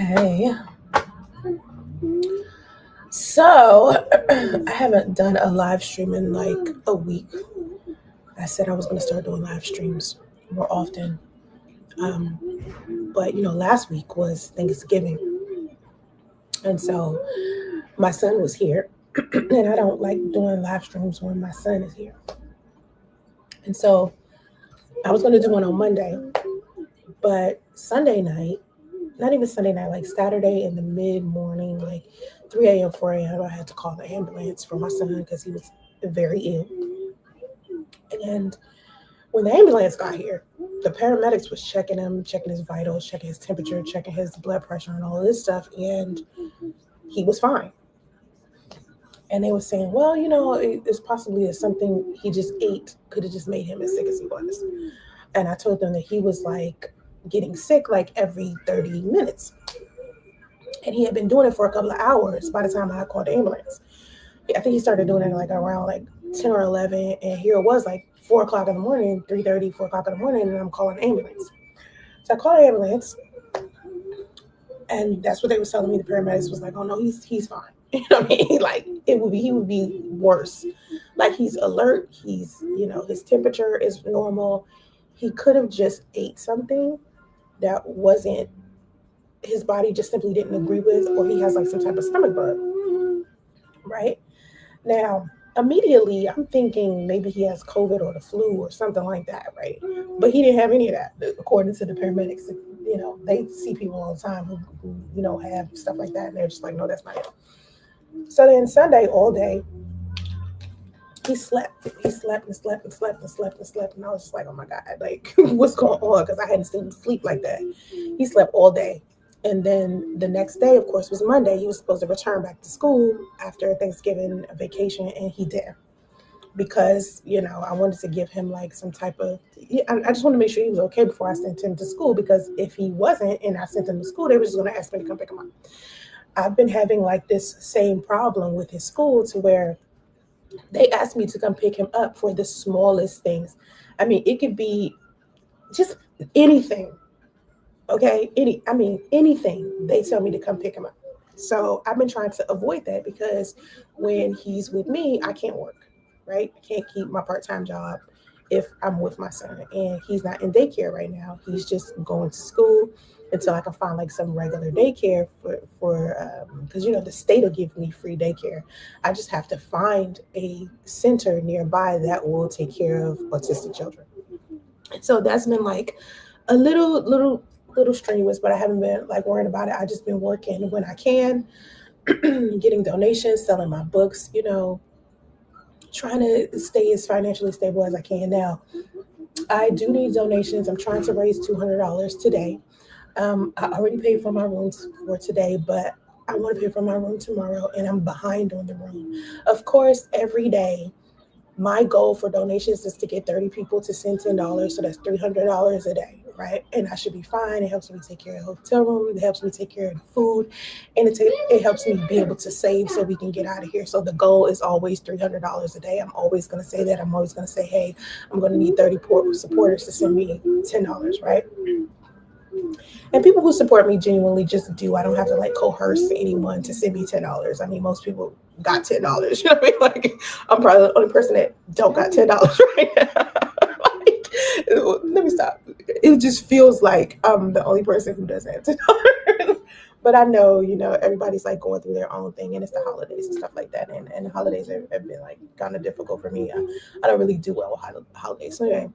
Hey, so I haven't done a live stream in like a week. I said I was going to start doing live streams more often. Um, but last week was Thanksgiving. And so my son was here. And I don't like doing live streams when my son is here. And so I was going to do one on Monday. But Sunday night, not even Sunday night, like Saturday in the mid morning, like 3 a.m., 4 a.m., I had to call the ambulance for my son because he was very ill. And when the ambulance got here, the paramedics was checking him, checking his vitals, checking his temperature, checking his blood pressure, and all of this stuff, and he was fine. And they were saying, well, it's possibly that something he just ate could have just made him as sick as he was. And I told them that he was like getting sick like every 30 minutes. And he had been doing it for a couple of hours by the time I called the ambulance. I think he started doing it like around like 10 or 11. And here it was like 4 o'clock in the morning, 3:30, 4 o'clock in the morning, and I'm calling the ambulance. So I called the ambulance, and that's what they was telling me. The paramedics was like, "Oh no, he's fine." You know what I mean? Like he would be worse. Like he's alert. His temperature is normal. He could have just ate something that wasn't his body just simply didn't agree with, or he has like some type of stomach bug, right? Now, immediately, I'm thinking maybe he has COVID or the flu or something like that, right? But he didn't have any of that, according to the paramedics. They see people all the time who have stuff like that, and they're just like, no, that's not it. So then Sunday, all day, he slept. He slept and slept and slept and slept and slept. And I was just like, oh my God, like, what's going on? Because I hadn't seen him sleep like that. He slept all day. And then the next day, of course, was Monday. He was supposed to return back to school after Thanksgiving vacation, and he didn't because I wanted to give him like some type of. I just wanted to make sure he was okay before I sent him to school, because if he wasn't and I sent him to school, they were just going to ask me to come pick him up. I've been having like this same problem with his school to where they asked me to come pick him up for the smallest things. I mean, it could be just anything. Okay, anything. They tell me to come pick him up. So I've been trying to avoid that because when he's with me, I can't work, right? I can't keep my part-time job if I'm with my son, and he's not in daycare right now. He's just going to school until I can find like some regular daycare for because the state will give me free daycare. I just have to find a center nearby that will take care of autistic children. So that's been like a little strenuous, but I haven't been like worrying about it. I just been working when I can, getting donations, selling my books, trying to stay as financially stable as I can. Now, I do need donations. I'm trying to raise $200 today. I already paid for my rooms for today, but I want to pay for my room tomorrow, and I'm behind on the room. Of course, every day my goal for donations is to get 30 people to send $10, so that's $300 a day, right? And I should be fine. It helps me take care of the hotel room, it helps me take care of the food, and it helps me be able to save so we can get out of here. So the goal is always $300 a day. I'm always going to say that. I'm always going to say, hey, I'm going to need 30 supporters to send me $10, right? And people who support me genuinely just do. I don't have to like coerce anyone to send me $10. I mean, most people got $10. You know what I mean? Like, I'm probably the only person that don't got $10 right now. Like, let me stop. It just feels like I'm the only person who doesn't have $10. But I know, everybody's like going through their own thing, and it's the holidays and stuff like that. And the holidays have been like kind of difficult for me. I don't really do well with holidays. So anyway,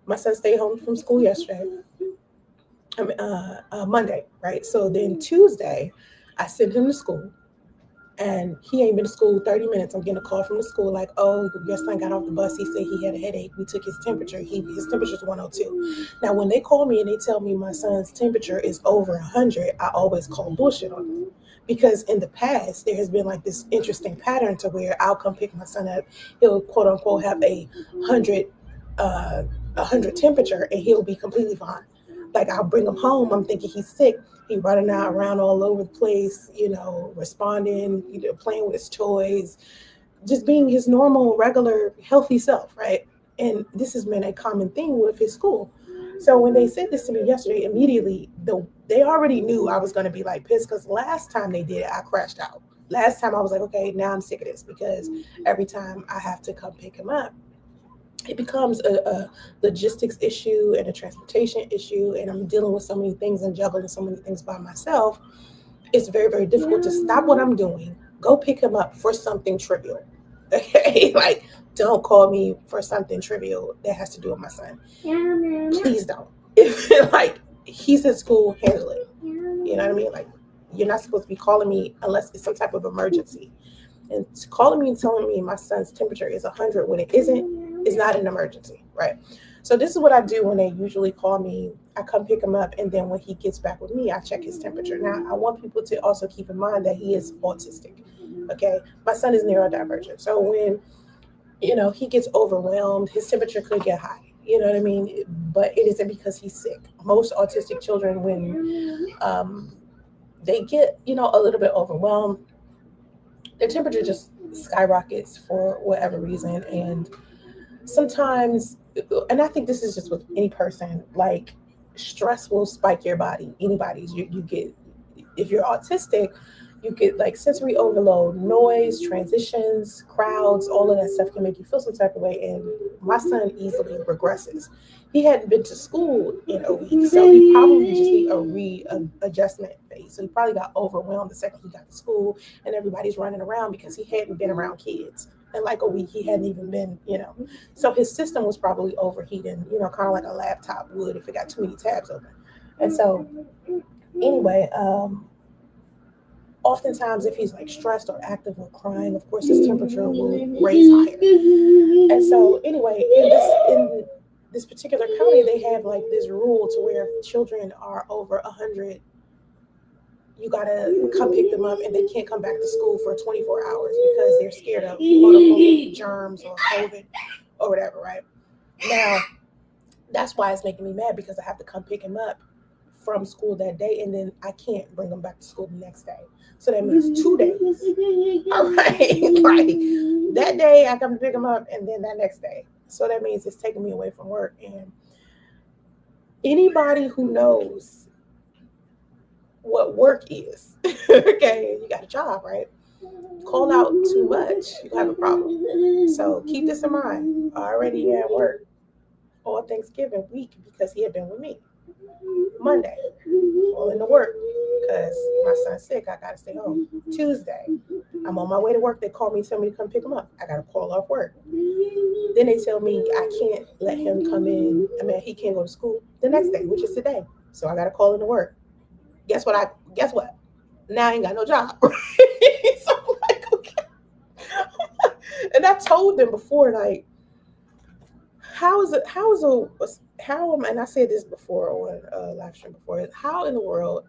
my son stayed home from school yesterday. Monday, right? So then Tuesday, I sent him to school, and he ain't been to school 30 minutes. I'm getting a call from the school like, oh, your son got off the bus. He said he had a headache. We took his temperature. His temperature is 102. Now, when they call me and they tell me my son's temperature is over 100, I always call bullshit on them. Because in the past, there has been like this interesting pattern to where I'll come pick my son up. He'll quote unquote have a 100, uh, 100 temperature, and he'll be completely fine. Like, I'll bring him home. I'm thinking he's sick. He running out around all over the place, responding, playing with his toys, just being his normal, regular, healthy self, right? And this has been a common thing with his school. So when they said this to me yesterday, immediately they already knew I was going to be like pissed because last time they did it, I crashed out. Last time I was like, okay, now I'm sick of this because every time I have to come pick him up, it becomes a logistics issue and a transportation issue, and I'm dealing with so many things and juggling so many things by myself. It's very, very difficult to stop what I'm doing, go pick him up for something trivial. Okay, like don't call me for something trivial that has to do with my son. Please don't. If like he's in school, handle it. You know what I mean? Like you're not supposed to be calling me unless it's some type of emergency. And calling me and telling me my son's temperature is 100 when it isn't is not an emergency, right? So this is what I do when they usually call me. I come pick him up, and then when he gets back with me, I check his temperature. Now, I want people to also keep in mind that he is autistic. Okay, my son is neurodivergent, so when he gets overwhelmed, his temperature could get high. You know what I mean? But it isn't because he's sick. Most autistic children, when they get a little bit overwhelmed, their temperature just skyrockets for whatever reason. And sometimes, and I think this is just with any person, like stress will spike your body. Anybody's, you get, if you're autistic, you get like sensory overload, noise, transitions, crowds, all of that stuff can make you feel some type of way. And my son easily regresses. He hadn't been to school in a week, so he probably just need a readjustment phase. So he probably got overwhelmed the second he got to school, and everybody's running around because he hadn't been around kids. In like a week, he hadn't even been. So his system was probably overheating, kind of like a laptop would if it got too many tabs open. And so, anyway, oftentimes if he's like stressed or active or crying, of course his temperature will raise higher. And so anyway, in this particular county, they have like this rule to where if children are over 100, you gotta come pick them up, and they can't come back to school for 24 hours because they're scared of quote unquote germs or COVID or whatever, right? Now, that's why it's making me mad because I have to come pick him up from school that day, and then I can't bring him back to school the next day. So that means 2 days. All right. Like that day I come to pick him up, and then that next day. So that means it's taking me away from work. And anybody who knows what work is, okay, you got a job, right? Call out too much, you have a problem. So keep this in mind. Already at work all Thanksgiving week because he had been with me. Monday, all into work because my son's sick. I gotta stay home. Tuesday, I'm on my way to work. They call me, tell me to come pick him up. I gotta call off work. Then they tell me I can't let him come in. I mean, he can't go to school the next day, which is today. So I gotta call into work. Guess what? Now I ain't got no job. So I'm like, okay. And I told them before, like, and I said this before on a live stream before, how in the world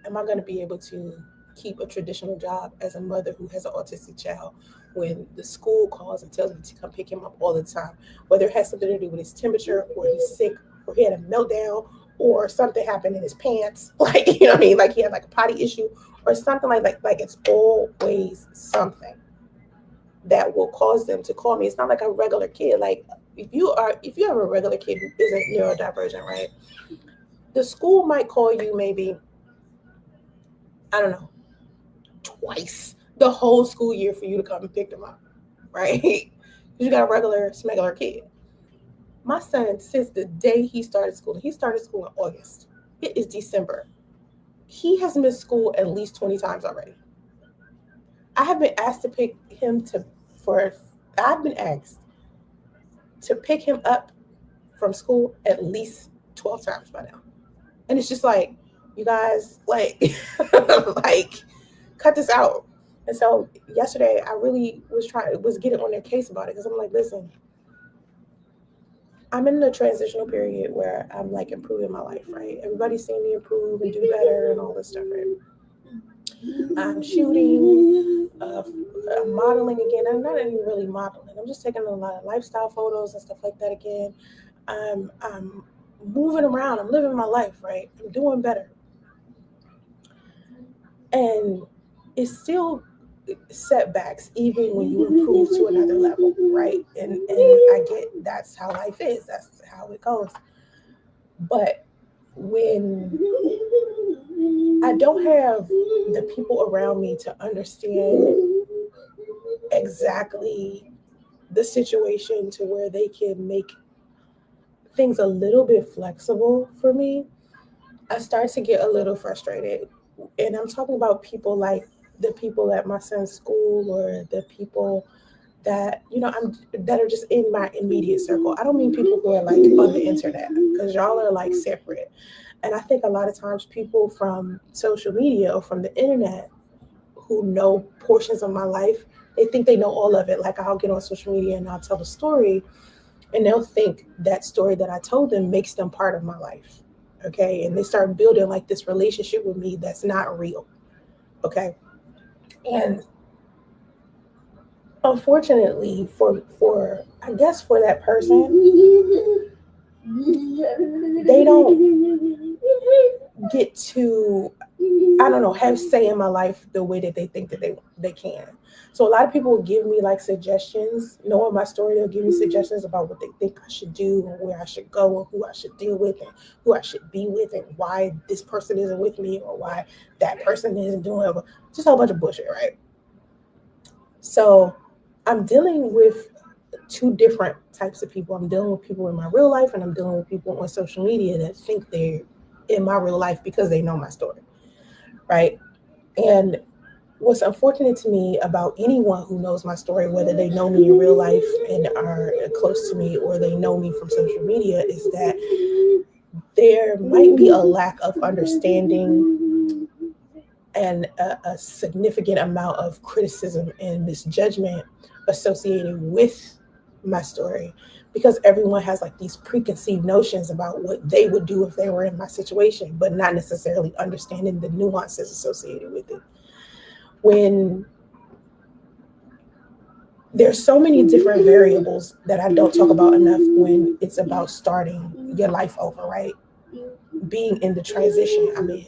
am I going to be able to keep a traditional job as a mother who has an autistic child when the school calls and tells me to come pick him up all the time, whether it has something to do with his temperature or he's sick or he had a meltdown or something happened in his pants, like, you know what I mean? Like he had like a potty issue or something like it's always something that will cause them to call me. It's not like a regular kid. Like if you have a regular kid who isn't neurodivergent, right? The school might call you maybe, I don't know, twice the whole school year for you to come and pick them up, right? Because you got a regular smuggler kid. My son, since the day he started school in August. It is December. He has missed school at least 20 times already. I have been asked to pick him I've been asked to pick him up from school at least 12 times by now. And it's just like, you guys, like, like, cut this out. And so yesterday I really was getting on their case about it because I'm like, listen, I'm in a transitional period where I'm like improving my life, right? Everybody's seeing me improve and do better and all this stuff, right? I'm shooting, I'm modeling again. I'm not even really modeling. I'm just taking a lot of lifestyle photos and stuff like that again. I'm moving around. I'm living my life, right? I'm doing better. And it's still setbacks even when you improve to another level, right? And I get that's how life is. That's how it goes. But when I don't have the people around me to understand exactly the situation to where they can make things a little bit flexible for me, I start to get a little frustrated. And I'm talking about people like the people at my son's school or the people that I'm that are just in my immediate circle. I don't mean people who are like on the internet, because y'all are like separate. And I think a lot of times people from social media or from the internet who know portions of my life, they think they know all of it. Like I'll get on social media and I'll tell a story, and they'll think that story that I told them makes them part of my life. Okay. And they start building like this relationship with me that's not real. Okay. And unfortunately for I guess for that person, they don't get to, I don't know, have say in my life the way that they think that they can. So a lot of people will give me like suggestions, knowing my story. They'll give me suggestions about what they think I should do and where I should go and who I should deal with and who I should be with and why this person isn't with me or why that person isn't doing it. Just a whole bunch of bullshit, right? So I'm dealing with two different types of people. I'm dealing with people in my real life, and I'm dealing with people on social media that think they're in my real life because they know my story, right? And what's unfortunate to me about anyone who knows my story, whether they know me in real life and are close to me or they know me from social media, is that there might be a lack of understanding and a significant amount of criticism and misjudgment associated with my story, because everyone has like these preconceived notions about what they would do if they were in my situation, but not necessarily understanding the nuances associated with it. When there's so many different variables that I don't talk about enough when it's about starting your life over, right? Being in the transition I'm in.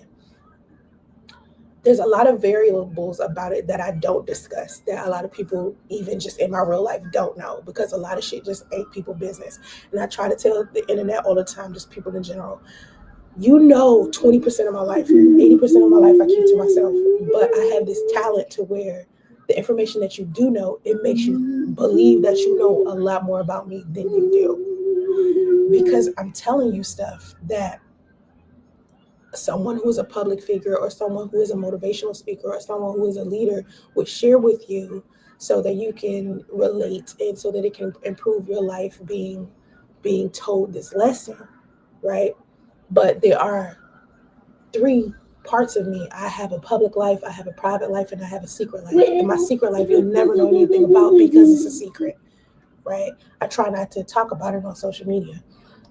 There's a lot of variables about it that I don't discuss, that a lot of people, even just in my real life, don't know, because a lot of shit just ain't people business. And I try to tell the internet all the time, just people in general, 20% of my life, 80% of my life I keep to myself. But I have this talent to where the information that you do know, it makes you believe that you know a lot more about me than you do. Because I'm telling you stuff that someone who is a public figure or someone who is a motivational speaker or someone who is a leader would share with you, so that you can relate and so that it can improve your life, being told this lesson, right? But there are three parts of me. I have a public life, I have a private life, and I have a secret life. And my secret life you'll never know anything about because it's a secret, right? I try not to talk about it on social media.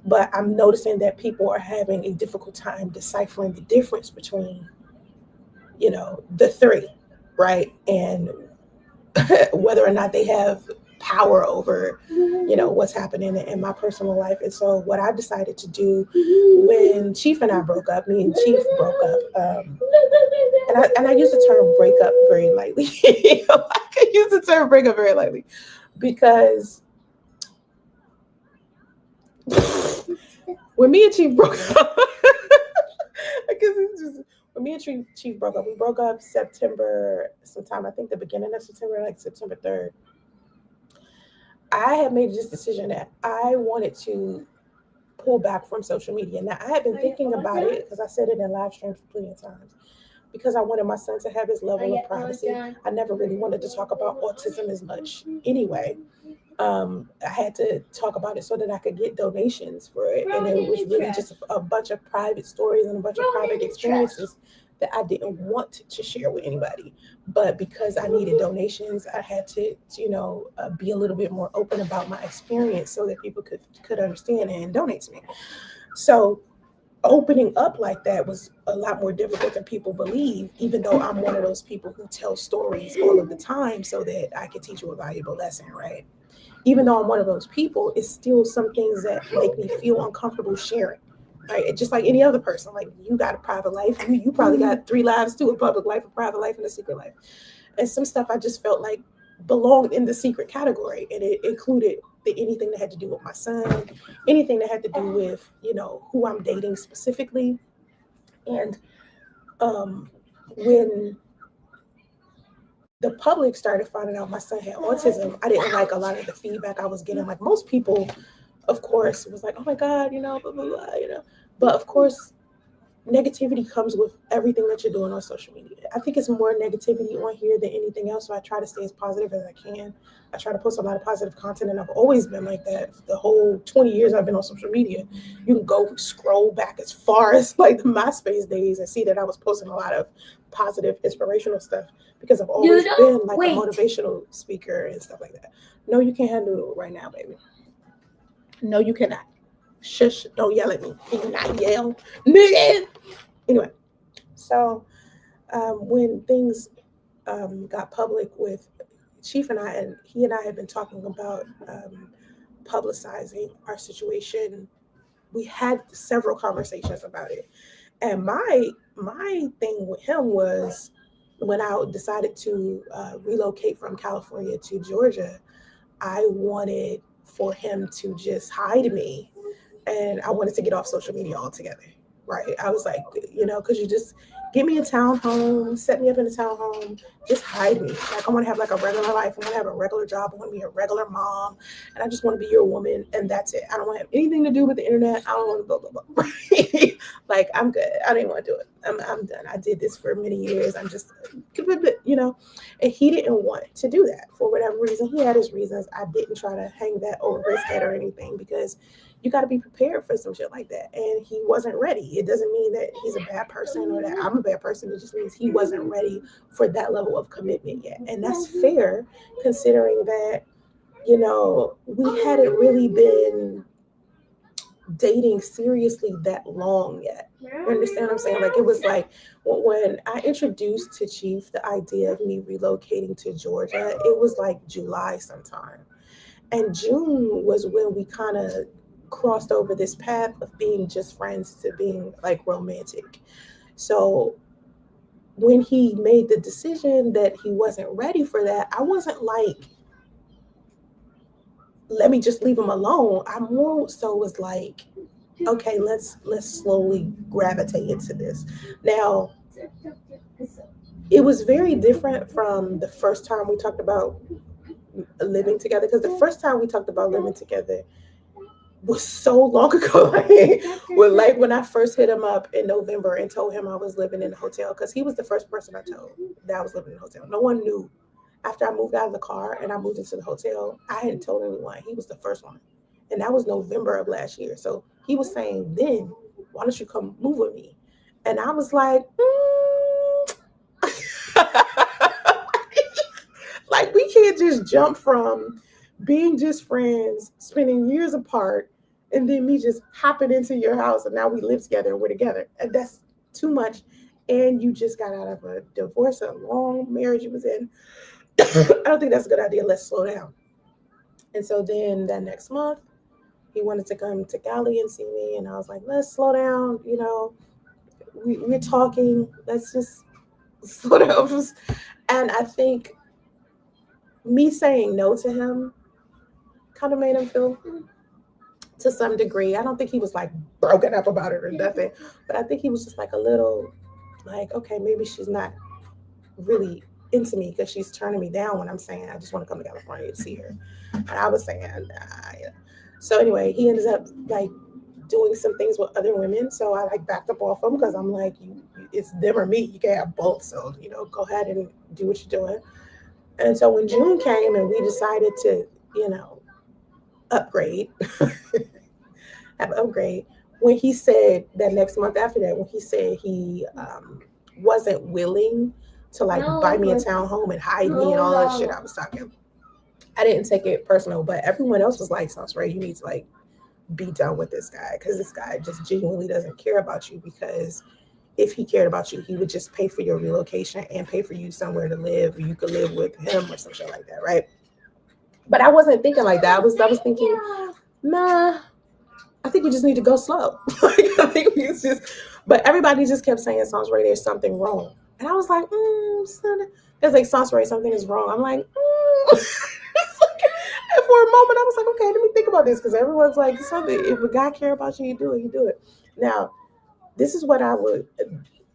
But I'm noticing that people are having a difficult time deciphering the difference between, the three, right? And whether or not they have power over, what's happening in my personal life. And so what I decided to do when Chief and I broke up, me and Chief broke up, and I use the term break up very lightly. I can use the term break up very lightly because when me and Chief broke up, I guess it's just when me and Chief broke up. We broke up September sometime. I think the beginning of September, like September 3rd. I had made this decision that I wanted to pull back from social media. Now I had been thinking about it because I said it in live streams plenty of times. Because I wanted my son to have his level of privacy. I never really wanted to talk about autism as much anyway. I had to talk about it so that I could get donations for it. And it was really just a bunch of private stories and a bunch of private experiences that I didn't want to share with anybody. But because I needed donations, I had to, be a little bit more open about my experience so that people could understand and donate to me. So opening up like that was a lot more difficult than people believe, even though I'm one of those people who tell stories all of the time so that I can teach you a valuable lesson, right? Even though I'm one of those people, it's still some things that make me feel uncomfortable sharing. Right? Just like any other person, like you got a private life, you probably got three lives too: a public life, a private life, and a secret life. And some stuff I just felt like belonged in the secret category, and it included anything that had to do with my son, anything that had to do with, you know, who I'm dating specifically. And um, when the public started finding out my son had autism, I didn't like a lot of the feedback I was getting. Like most people, of course, was like, "Oh my God," you know, blah blah blah, you know. But of course, negativity comes with everything that you're doing on social media. I think it's more negativity on here than anything else. So I try to stay as positive as I can. I try to post a lot of positive content, and I've always been like that. The whole 20 years I've been on social media, you can go scroll back as far as like the MySpace days and see that I was posting a lot of positive, inspirational stuff because I've always been like a motivational speaker and stuff like that. No, you can't have noodle right now, baby. No, you cannot. Shush, don't yell at me. Can you not yell? Anyway, so when things got public with Chief and he and I had been talking about publicizing our situation. We had several conversations about it, and my thing with him was when I decided to relocate from California to Georgia, I wanted for him to just hide me, and I wanted to get off social media altogether. Right? I was like, you know, could you just give me a townhome, set me up in a townhome, just hide me. Like I want to have like a regular life. I want to have a regular job. I want to be a regular mom, and I just want to be your woman, and that's it. I don't want to have anything to do with the internet. I don't want to blah blah blah. Like I'm good. I didn't want to do it. I'm done. I did this for many years. I'm just, you know, and he didn't want to do that for whatever reason. He had his reasons. I didn't try to hang that over his head or anything because you got to be prepared for some shit like that. And he wasn't ready. It doesn't mean that he's a bad person or that I'm a bad person. It just means he wasn't ready for that level of commitment yet. And that's fair considering that, you know, we hadn't really been dating seriously that long yet. You understand what I'm saying? Like it was like when I introduced to Chief the idea of me relocating to Georgia, it was like July sometime. And June was when we kind of crossed over this path of being just friends to being like romantic. So when he made the decision that he wasn't ready for that, I wasn't like, let me just leave him alone. I more so was like, okay, let's slowly gravitate into this. Now, it was very different from the first time we talked about living together, because the first time we talked about living together was so long ago. Like when I first hit him up in November and told him I was living in a hotel, because he was the first person I told that I was living in a hotel. No one knew. After I moved out of the car and I moved into the hotel, I hadn't told anyone. He was the first one. And that was November of last year. So he was saying then, why don't you come move with me? And I was like, like we can't just jump from being just friends, spending years apart, and then me just hopping into your house and now we live together and we're together. And that's too much. And you just got out of a divorce, a long marriage you was in. I don't think that's a good idea. Let's slow down. And so then that next month, he wanted to come to Cali and see me. And I was like, let's slow down. You know, we're talking. Let's just slow down. And I think me saying no to him kind of made him feel to some degree. I don't think he was like broken up about it or nothing. But I think he was just like a little like, okay, maybe she's not really into me because she's turning me down when I'm saying I just want to come to California to see her. And I was saying, nah. So anyway, he ended up like doing some things with other women. So I like backed up off him because I'm like, it's them or me. You can't have both. So, you know, go ahead and do what you're doing. And so when June came and we decided to, you know, upgrade, have an upgrade, when he said that next month after that, when he said he wasn't willing to like buy me a townhome and hide me and all that shit I was talking, I didn't take it personal, but everyone else was like, sounds right, you need to like be done with this guy because this guy just genuinely doesn't care about you, because if he cared about you, he would just pay for your relocation and pay for you somewhere to live, or you could live with him or some shit like that, right? But I wasn't thinking like that. I was thinking, nah, I think you just need to go slow. Like I think it's just, but everybody just kept saying, sounds right, there's something wrong. And I was like, it's like Sansaray, something is wrong. I'm like, and for a moment, I was like, okay, let me think about this because everyone's like, something. If a guy care about you, you do it. You do it. Now, this is what I would.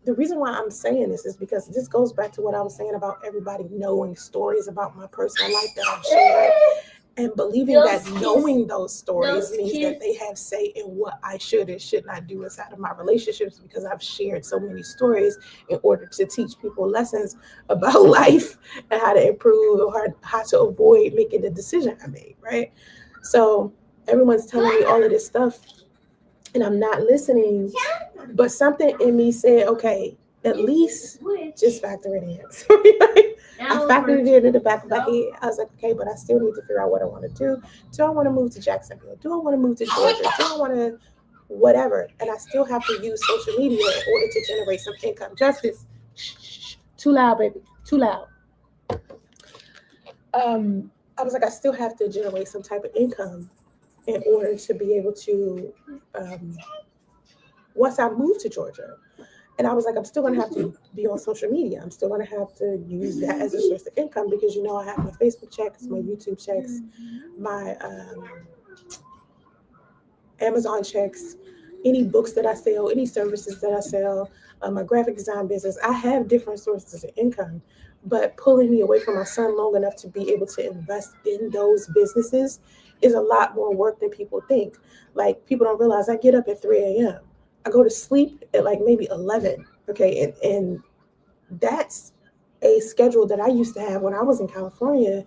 The reason why I'm saying this is because this goes back to what I was saying about everybody knowing stories about my personal life that I've shared and believing that knowing those stories means that they have say in what I should and should not do inside of my relationships because I've shared so many stories in order to teach people lessons about life and how to improve or how to avoid making the decision I made, right? So everyone's telling me all of this stuff and I'm not listening, but something in me said, okay, at least just factor it in. So I factored it in the back of my head. I was like, okay, but I still need to figure out what I want to do. Do I want to move to Jacksonville? Do I want to move to Georgia? Do I want to whatever? And I still have to use social media in order to generate some income. Justice, too loud, baby, too loud. I was like, I still have to generate some type of income in order to be able to, once I move to Georgia, and I was like, I'm still gonna have to be on social media. I'm still gonna have to use that as a source of income because I have my Facebook checks, my YouTube checks, my Amazon checks, any books that I sell, any services that I sell, my graphic design business. I have different sources of income, but pulling me away from my son long enough to be able to invest in those businesses is a lot more work than people think. Like people don't realize I get up at 3 a.m. I go to sleep at like maybe 11. Okay. And that's a schedule that I used to have when I was in California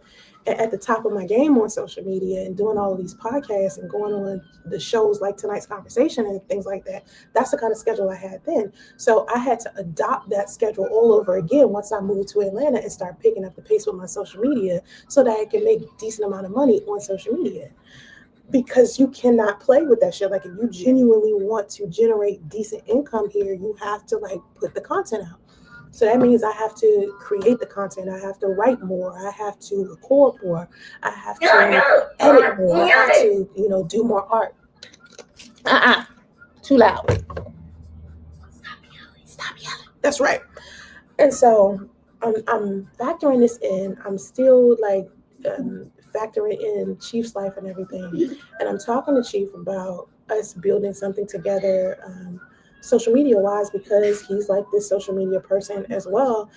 at the top of my game on social media and doing all of these podcasts and going on the shows like Tonight's Conversation and things like that. That's the kind of schedule I had then. So I had to adopt that schedule all over again once I moved to Atlanta and start picking up the pace with my social media so that I can make a decent amount of money on social media. Because you cannot play with that shit. Like if you genuinely want to generate decent income here, you have to like put the content out. So that means I have to create the content. I have to write more. I have to record more. I have to edit more. I have to, do more art. Too loud. Stop yelling. That's right. And so I'm factoring this in. I'm still like factoring in Chief's life and everything. And I'm talking to Chief about us building something together. Social media wise because he's like this social media person as well.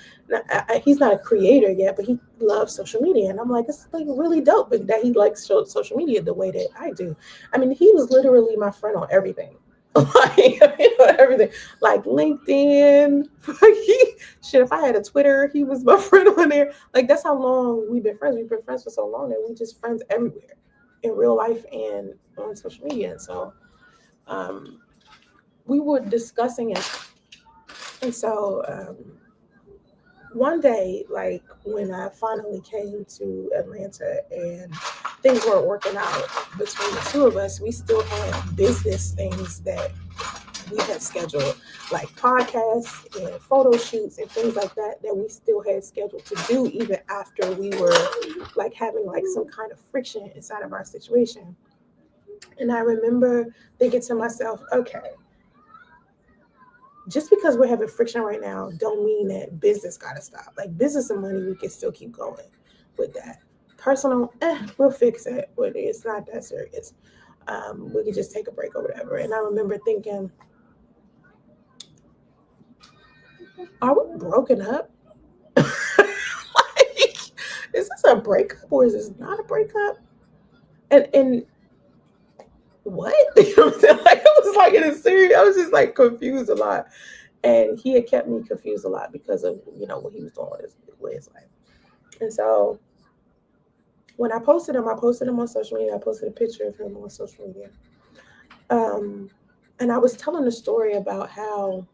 He's not a creator yet, but he loves social media, and I'm like, it's like really dope that he likes social media the way that I do. I mean, he was literally my friend on everything. Like everything, like LinkedIn. Shit, if I had a Twitter, he was my friend on there. Like that's how long we've been friends. We've been friends for so long that we just friends everywhere, in real life and on social media. And so, we were discussing it. And so one day, like when I finally came to Atlanta and things weren't working out between the two of us, we still had business things that we had scheduled, like podcasts and photo shoots and things like that we still had scheduled to do even after we were like having like some kind of friction inside of our situation. And I remember thinking to myself, okay, just because we're having friction right now don't mean that business gotta stop. Like business and money, we can still keep going with that. Personal, we'll fix it. But it's not that serious. We can just take a break or whatever. And I remember thinking, are we broken up? Like, is this a breakup or is this not a breakup? And what? You know what I'm saying? Like I was like in a serious, I was just like confused a lot. And he had kept me confused a lot because of what he was doing with his life. And so when I posted him on social media. I posted a picture of him on social media, and I was telling a story about how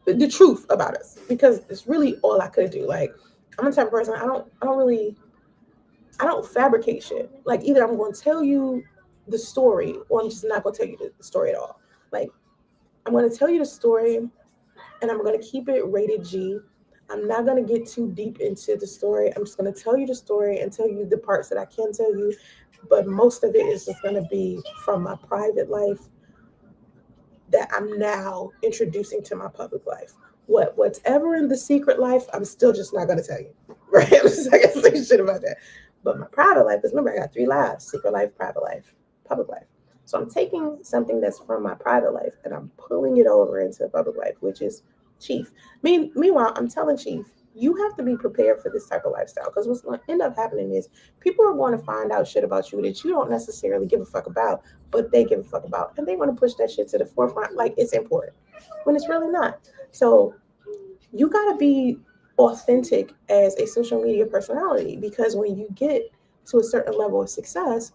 the truth about us because it's really all I could do. Like I'm the type of person I don't fabricate shit. Like either I'm going to tell you the story or I'm just not going to tell you the story at all. Like I'm going to tell you the story and I'm going to keep it rated G. I'm not going to get too deep into the story. I'm just going to tell you the story and tell you the parts that I can tell you. But most of it is just going to be from my private life that I'm now introducing to my public life. Whatever in the secret life, I'm still just not gonna tell you. Right? I'm just not gonna say shit about that. But my private life, because remember, I got three lives: secret life, private life, public life. So I'm taking something that's from my private life and I'm pulling it over into public life, which is Chief. Meanwhile, I'm telling Chief, you have to be prepared for this type of lifestyle because what's going to end up happening is people are going to find out shit about you that you don't necessarily give a fuck about, but they give a fuck about, and they want to push that shit to the forefront like it's important when it's really not. So you got to be authentic as a social media personality because when you get to a certain level of success,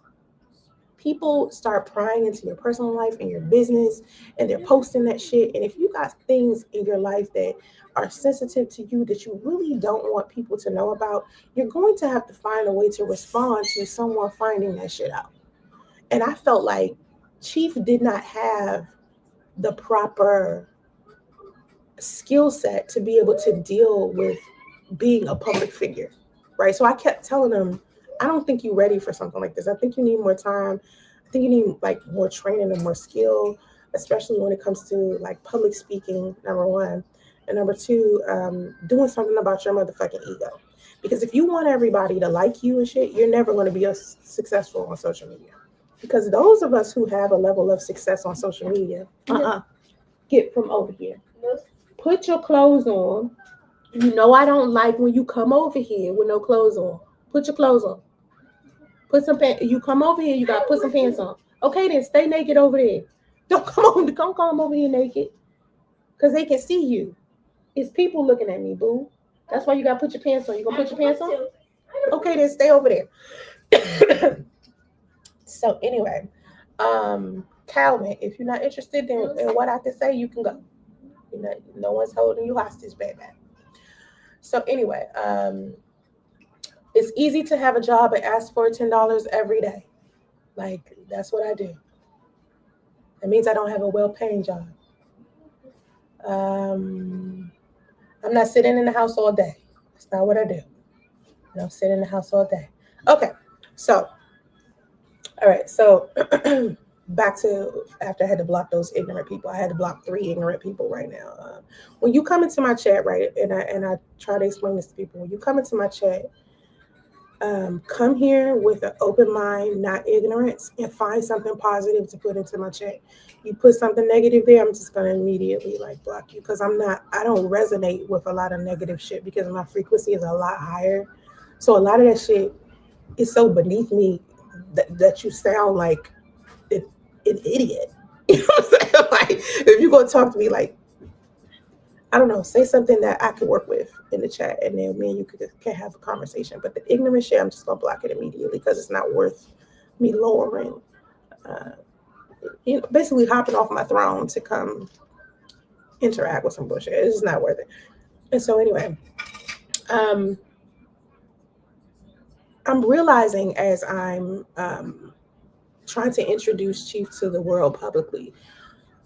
people start prying into your personal life and your business and they're posting that shit. And if you got things in your life that are sensitive to you that you really don't want people to know about, you're going to have to find a way to respond to someone finding that shit out. And I felt like Chief did not have the proper skill set to be able to deal with being a public figure, right? So I kept telling him, I don't think you're ready for something like this. I think you need more time. I think you need like more training and more skill, especially when it comes to like public speaking, number one. And number two, doing something about your motherfucking ego. Because if you want everybody to like you and shit, you're never going to be successful on social media. Because those of us who have a level of success on social media, get from over here. Put your clothes on. You know I don't like when you come over here with no clothes on. Put your clothes on. Put some pants. You come over here, you gotta put some pants on. Okay, then stay naked over there. Don't come over here naked, cause they can see you. It's people looking at me, boo. That's why you gotta put your pants on. You gonna put your pants on? Okay, then stay over there. So anyway, Calvin, if you're not interested in what I have to say, you can go. You know, no one's holding you hostage, baby. So anyway, it's easy to have a job and ask for $10 every day. Like that's what I do. That means I don't have a well-paying job. Um, I'm not sitting in the house all day. That's not what I do. I don't sit in the house all day. Okay, so all right, so back to after I had to block those ignorant people. I had to block 3 ignorant people right now. When you come into my chat, right, and I try to explain this to people. When you come into my chat, come here with an open mind, not ignorance, and find something positive to put into my chat. You put something negative there, I'm just gonna immediately like block you because I don't resonate with a lot of negative shit because my frequency is a lot higher. So a lot of that shit is so beneath me that you sound like an idiot. You know what I'm saying? Like if you're gonna talk to me like I don't know, say something that I could work with in the chat, and then me and you can have a conversation. But the ignorant shit, I'm just gonna block it immediately because it's not worth me lowering, uh, basically hopping off my throne to come interact with some bullshit. It's just not worth it. And so anyway, um, I'm realizing as I'm trying to introduce Chief to the world publicly,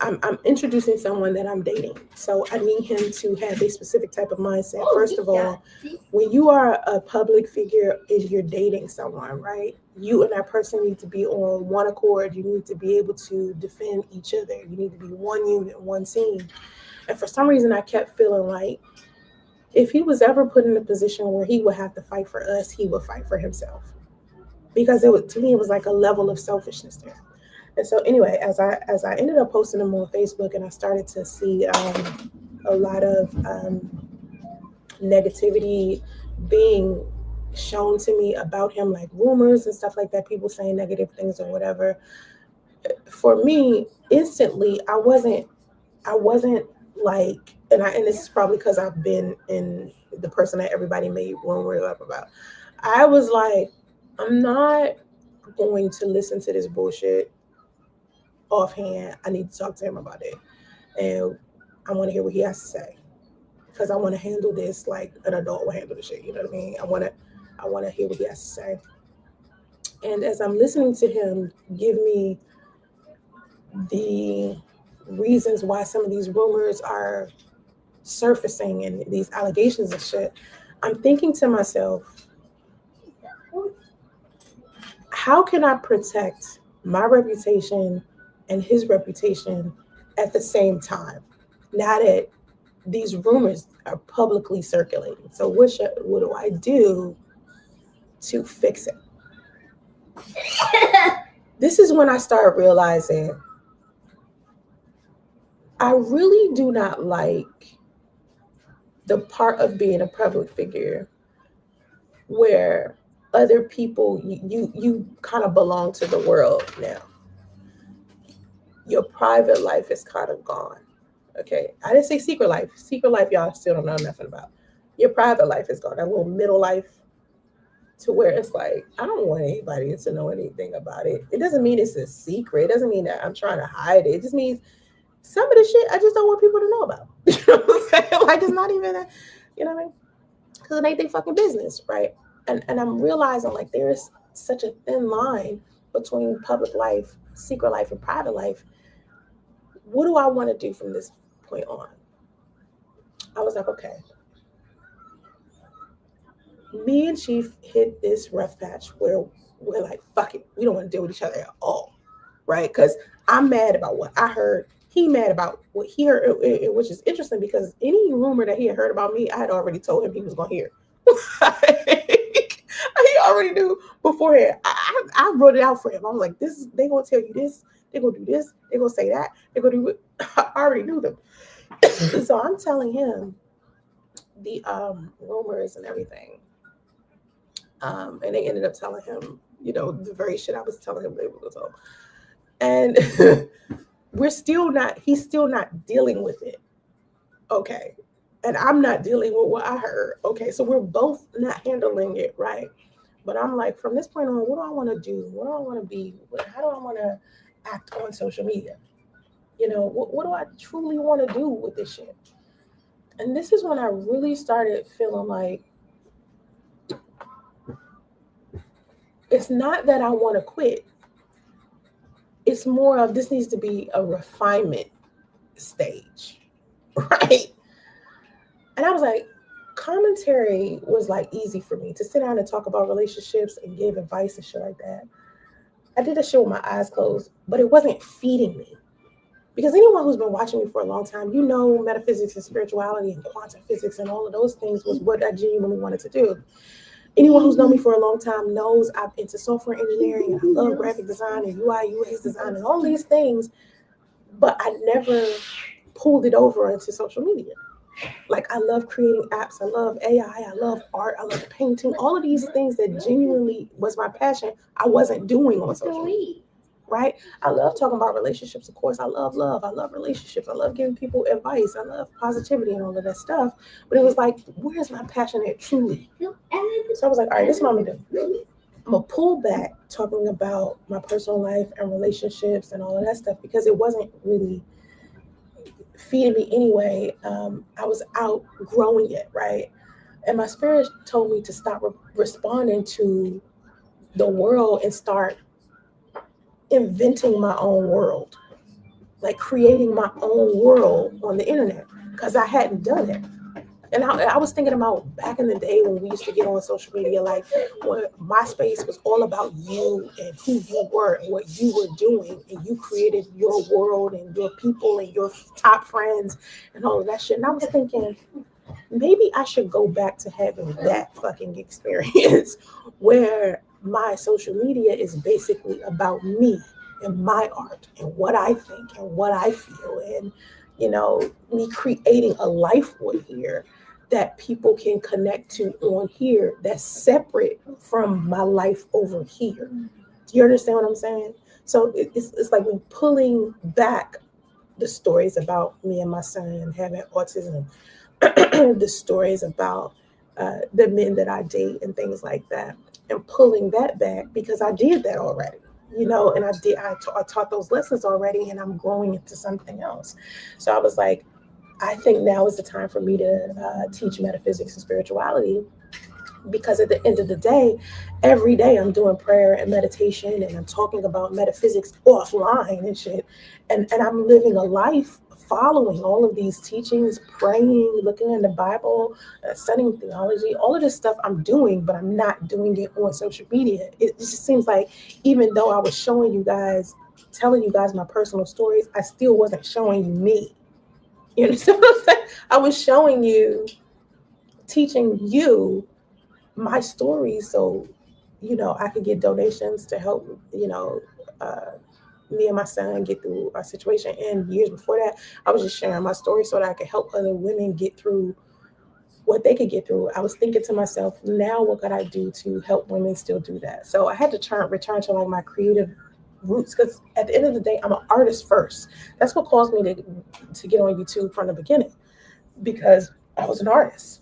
I'm introducing someone that I'm dating. So I need him to have a specific type of mindset. First of all, when you are a public figure, if you're dating someone, right? You and that person need to be on one accord. You need to be able to defend each other. You need to be one unit, one team. And for some reason, I kept feeling like if he was ever put in a position where he would have to fight for us, he would fight for himself. Because to me, it was like a level of selfishness there. And so anyway, as I ended up posting them on Facebook, and I started to see a lot of negativity being shown to me about him, like rumors and stuff like that, people saying negative things or whatever. For me, instantly, I wasn't like, and this is probably because I've been in the person that everybody made rumors up about. I was like, I'm not going to listen to this bullshit offhand. I need to talk to him about it, and I want to hear what he has to say because I want to handle this like an adult would handle the shit. You know what I mean? I want to hear what he has to say. And as I'm listening to him give me the reasons why some of these rumors are surfacing and these allegations and shit, I'm thinking to myself, how can I protect my reputation and his reputation at the same time? Now that these rumors are publicly circulating. So what do I do to fix it? This is when I start realizing I really do not like the part of being a public figure where other people, you kind of belong to the world now. Your private life is kind of gone. Okay, I didn't say secret life. Secret life, y'all still don't know nothing about. Your private life is gone. That little middle life, to where it's like, I don't want anybody to know anything about it. It doesn't mean it's a secret. It doesn't mean that I'm trying to hide it. It just means some of the shit I just don't want people to know about. You know what I'm saying? Like, it's not even a, you know what I mean? Because it ain't their fucking business, right? And I'm realizing, like, there's such a thin line between public life, secret life, and private life. What do I want to do from this point on? I was like, okay, me and Chief hit this rough patch where we're like, fuck it, we don't want to deal with each other at all, right? Because I'm mad about what I heard. He mad about what he heard, which is interesting because any rumor that he had heard about me, I had already told him he was gonna hear. He already knew beforehand. I wrote it out for him. I was like, this, they gonna tell you this, they gonna do this, they gonna say that, they gonna do it. I already knew them. So I'm telling him the rumors and everything. And they ended up telling him, the very shit I was telling him they were going to tell. And he's still not dealing with it. Okay. And I'm not dealing with what I heard. Okay. So we're both not handling it right. But I'm like, from this point on, what do I want to do? What do I want to be? How do I want to act on social media? What do I truly want to do with this shit? And this is when I really started feeling like, it's not that I want to quit. It's more of, this needs to be a refinement stage, right? And I was like, commentary was like easy for me to sit down and talk about relationships and give advice and shit like that. I did that shit with my eyes closed, but it wasn't feeding me. Because anyone who's been watching me for a long time, metaphysics and spirituality and quantum physics and all of those things was what I genuinely wanted to do. Anyone who's known me for a long time knows I'm into software engineering and I love graphic design and UI, UX design and all these things, but I never pulled it over into social media. Like, I love creating apps, I love AI, I love art, I love painting, all of these things that genuinely was my passion, I wasn't doing on social media, right? I love talking about relationships, of course. I love love, I love relationships, I love giving people advice, I love positivity and all of that stuff. But it was like, where's my passion at truly? So I was like, all right, this is what I'm gonna do. I'm gonna pull back talking about my personal life and relationships and all of that stuff because it wasn't really feeding me anyway. I was outgrowing it, right? And my spirit told me to stop responding to the world and start inventing my own world, like creating my own world on the internet, because I hadn't done it. And I was thinking about back in the day when we used to get on social media, like when MySpace was all about you and who you were and what you were doing, and you created your world and your people and your top friends and all of that shit. And I was thinking, maybe I should go back to having that fucking experience where my social media is basically about me and my art and what I think and what I feel, and me creating a life on here that people can connect to on here that's separate from my life over here. Do you understand what I'm saying? So it's like me pulling back the stories about me and my son having autism, the stories about the men that I date and things like that, and pulling that back because I did that already. And I taught those lessons already, and I'm growing into something else. So I was like, I think now is the time for me to teach metaphysics and spirituality, because at the end of the day, every day I'm doing prayer and meditation and I'm talking about metaphysics offline and shit. And I'm living a life following all of these teachings, praying, looking in the Bible, studying theology, all of this stuff I'm doing, but I'm not doing it on social media. It just seems like even though I was showing you guys, telling you guys my personal stories, I still wasn't showing you me. You understand what I'm saying? I was showing you, teaching you my story so, I could get donations to help, uh, me and my son get through our situation. And years before that, I was just sharing my story so that I could help other women get through what they could get through. I was thinking to myself, now what could I do to help women still do that? So I had to return to like my creative roots, because at the end of the day, I'm an artist first. That's what caused me to get on YouTube from the beginning, because I was an artist.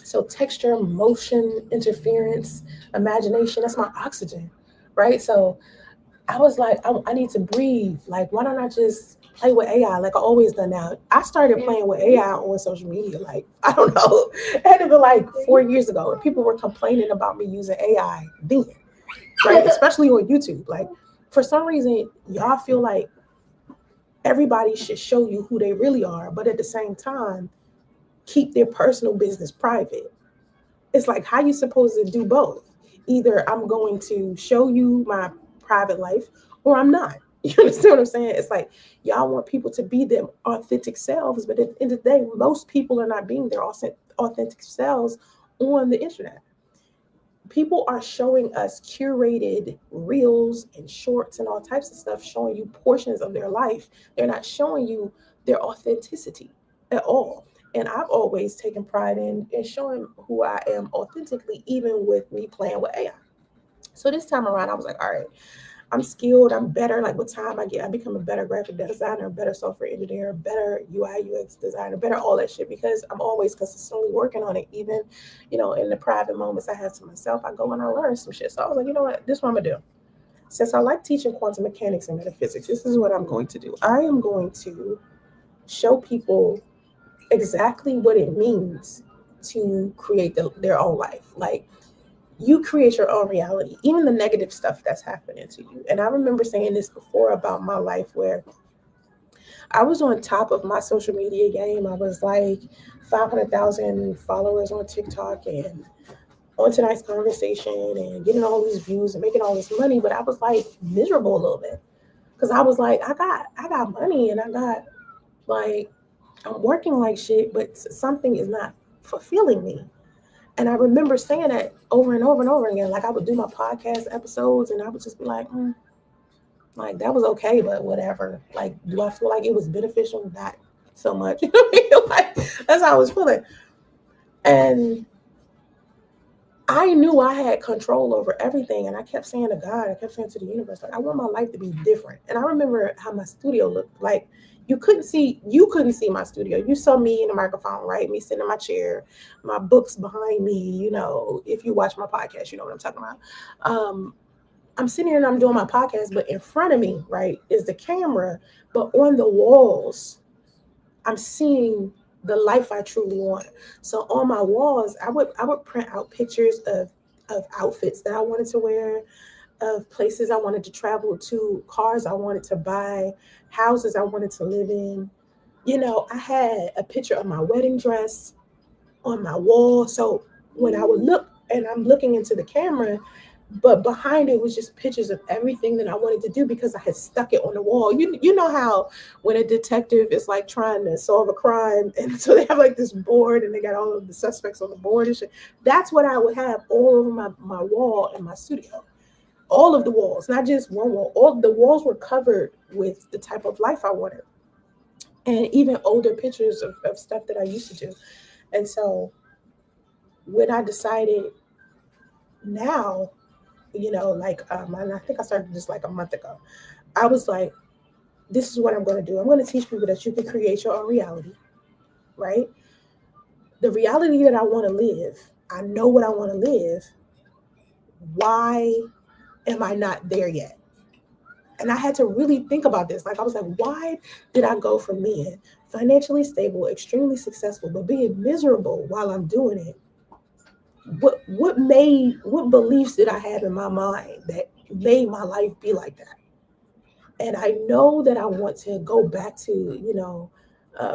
So texture, motion, interference, imagination, that's my oxygen, right? So I was like, I need to breathe. Like, why don't I just play with AI like I always done now? I started playing with AI on social media, like, I don't know, it had to be like 4 years ago. And people were complaining about me using AI then, right? Especially on YouTube. Like, for some reason, y'all feel like everybody should show you who they really are, but at the same time, keep their personal business private. It's like, how you supposed to do both? Either I'm going to show you my private life, or I'm not. You understand what I'm saying? It's like, y'all want people to be their authentic selves, but at the end of the day, most people are not being their authentic selves on the internet. People are showing us curated reels and shorts and all types of stuff, showing you portions of their life. They're not showing you their authenticity at all. And I've always taken pride in showing who I am authentically, even with me playing with AI. So this time around, I was like, all right, I'm skilled, I'm better. Like, with time I become a better graphic designer, better software engineer, better UI UX designer, better all that shit, because I'm always consistently working on it. Even, in the private moments I have to myself, I go and I learn some shit. So I was like, you know what, this is what I'm gonna do. Since I like teaching quantum mechanics and metaphysics, this is what I'm going to do. I am going to show people exactly what it means to create their own life. Like, you create your own reality, even the negative stuff that's happening to you. And I remember saying this before about my life, where I was on top of my social media game. I was like 500,000 followers on TikTok and on tonight's conversation and getting all these views and making all this money. But I was like miserable a little bit, because I was like, I got money, and I got, like, I'm working like shit, but something is not fulfilling me. And I remember saying that over and over and over again. Like, I would do my podcast episodes and I would just be like, like, that was okay, but whatever. Like, do I feel like it was beneficial? Not so much. You know what I mean? Like, that's how I was feeling. And I knew I had control over everything. And I kept saying to God, I kept saying to the universe, like, I want my life to be different. And I remember how my studio looked. Like, you couldn't see my studio. You saw me in the microphone, right? Me sitting in my chair, my books behind me. If you watch my podcast, you know what I'm talking about. I'm sitting here and I'm doing my podcast, but in front of me, right, is the camera. But on the walls, I'm seeing the life I truly want. So on my walls, I would print out pictures of outfits that I wanted to wear, of places I wanted to travel to, cars I wanted to buy, houses I wanted to live in. I had a picture of my wedding dress on my wall. So when I would look, and I'm looking into the camera, but behind it was just pictures of everything that I wanted to do, because I had stuck it on the wall. You know how when a detective is like trying to solve a crime, and so they have like this board and they got all of the suspects on the board and shit. That's what I would have all over my wall in my studio. All of the walls, not just one wall. All the walls were covered with the type of life I wanted, and even older pictures of stuff that I used to do. And so when I decided now, like, and I think I started this like a month ago, I was like, this is what I'm going to do. I'm going to teach people that you can create your own reality, right? The reality that I want to live, I know what I want to live. Why am I not there yet? And I had to really think about this. Like, I was like, why did I go from being financially stable, extremely successful, but being miserable while I'm doing it? What beliefs did I have in my mind that made my life be like that? And I know that I want to go back to,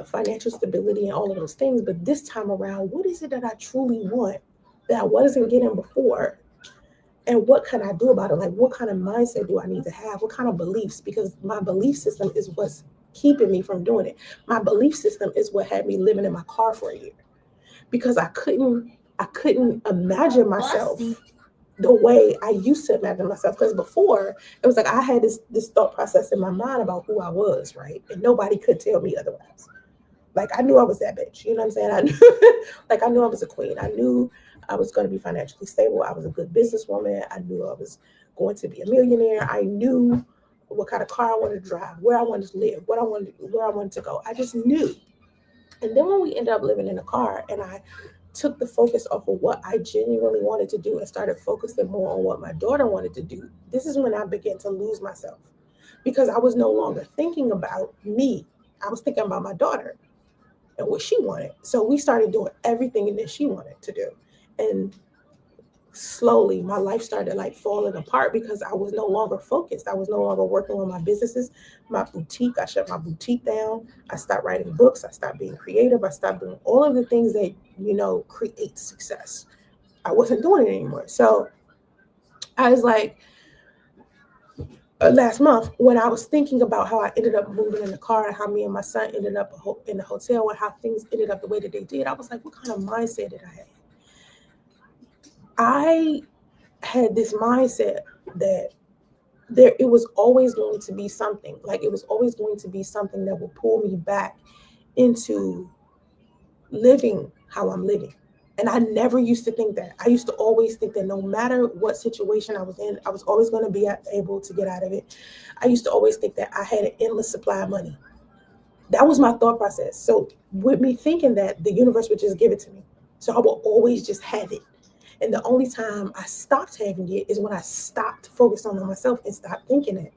financial stability and all of those things. But this time around, what is it that I truly want that I wasn't getting before? And what can I do about it? Like, what kind of mindset do I need to have? What kind of beliefs? Because my belief system is what's keeping me from doing it. My belief system is what had me living in my car for a year, because I couldn't imagine myself the way I used to imagine myself. Because before, it was like I had this thought process in my mind about who I was, right? And nobody could tell me otherwise. Like I knew I was that bitch. You know what I'm saying? I knew, like I knew I was a queen. I knew I was going to be financially stable. I was a good businesswoman. I knew I was going to be a millionaire. I knew what kind of car I wanted to drive, where I wanted to live, where I wanted to go. I just knew. And then when we ended up living in a car, and I took the focus off of what I genuinely wanted to do and started focusing more on what my daughter wanted to do, this is when I began to lose myself, because I was no longer thinking about me. I was thinking about my daughter and what she wanted. So we started doing everything that she wanted to do. And slowly my life started like falling apart because I was no longer focused. I was no longer working on my businesses, my boutique. I shut my boutique down. I stopped writing books. I stopped being creative. I stopped doing all of the things that, create success. I wasn't doing it anymore. So I was like, last month, when I was thinking about how I ended up moving in the car and how me and my son ended up in the hotel and how things ended up the way that they did, I was like, what kind of mindset did I have? I had this mindset that it was always going to be something. Like it was always going to be something that would pull me back into living how I'm living. And I never used to think that. I used to always think that no matter what situation I was in, I was always going to be able to get out of it. I used to always think that I had an endless supply of money. That was my thought process. So with me thinking that, the universe would just give it to me. So I will always just have it. And the only time I stopped having it is when I stopped focusing on myself and stopped thinking it.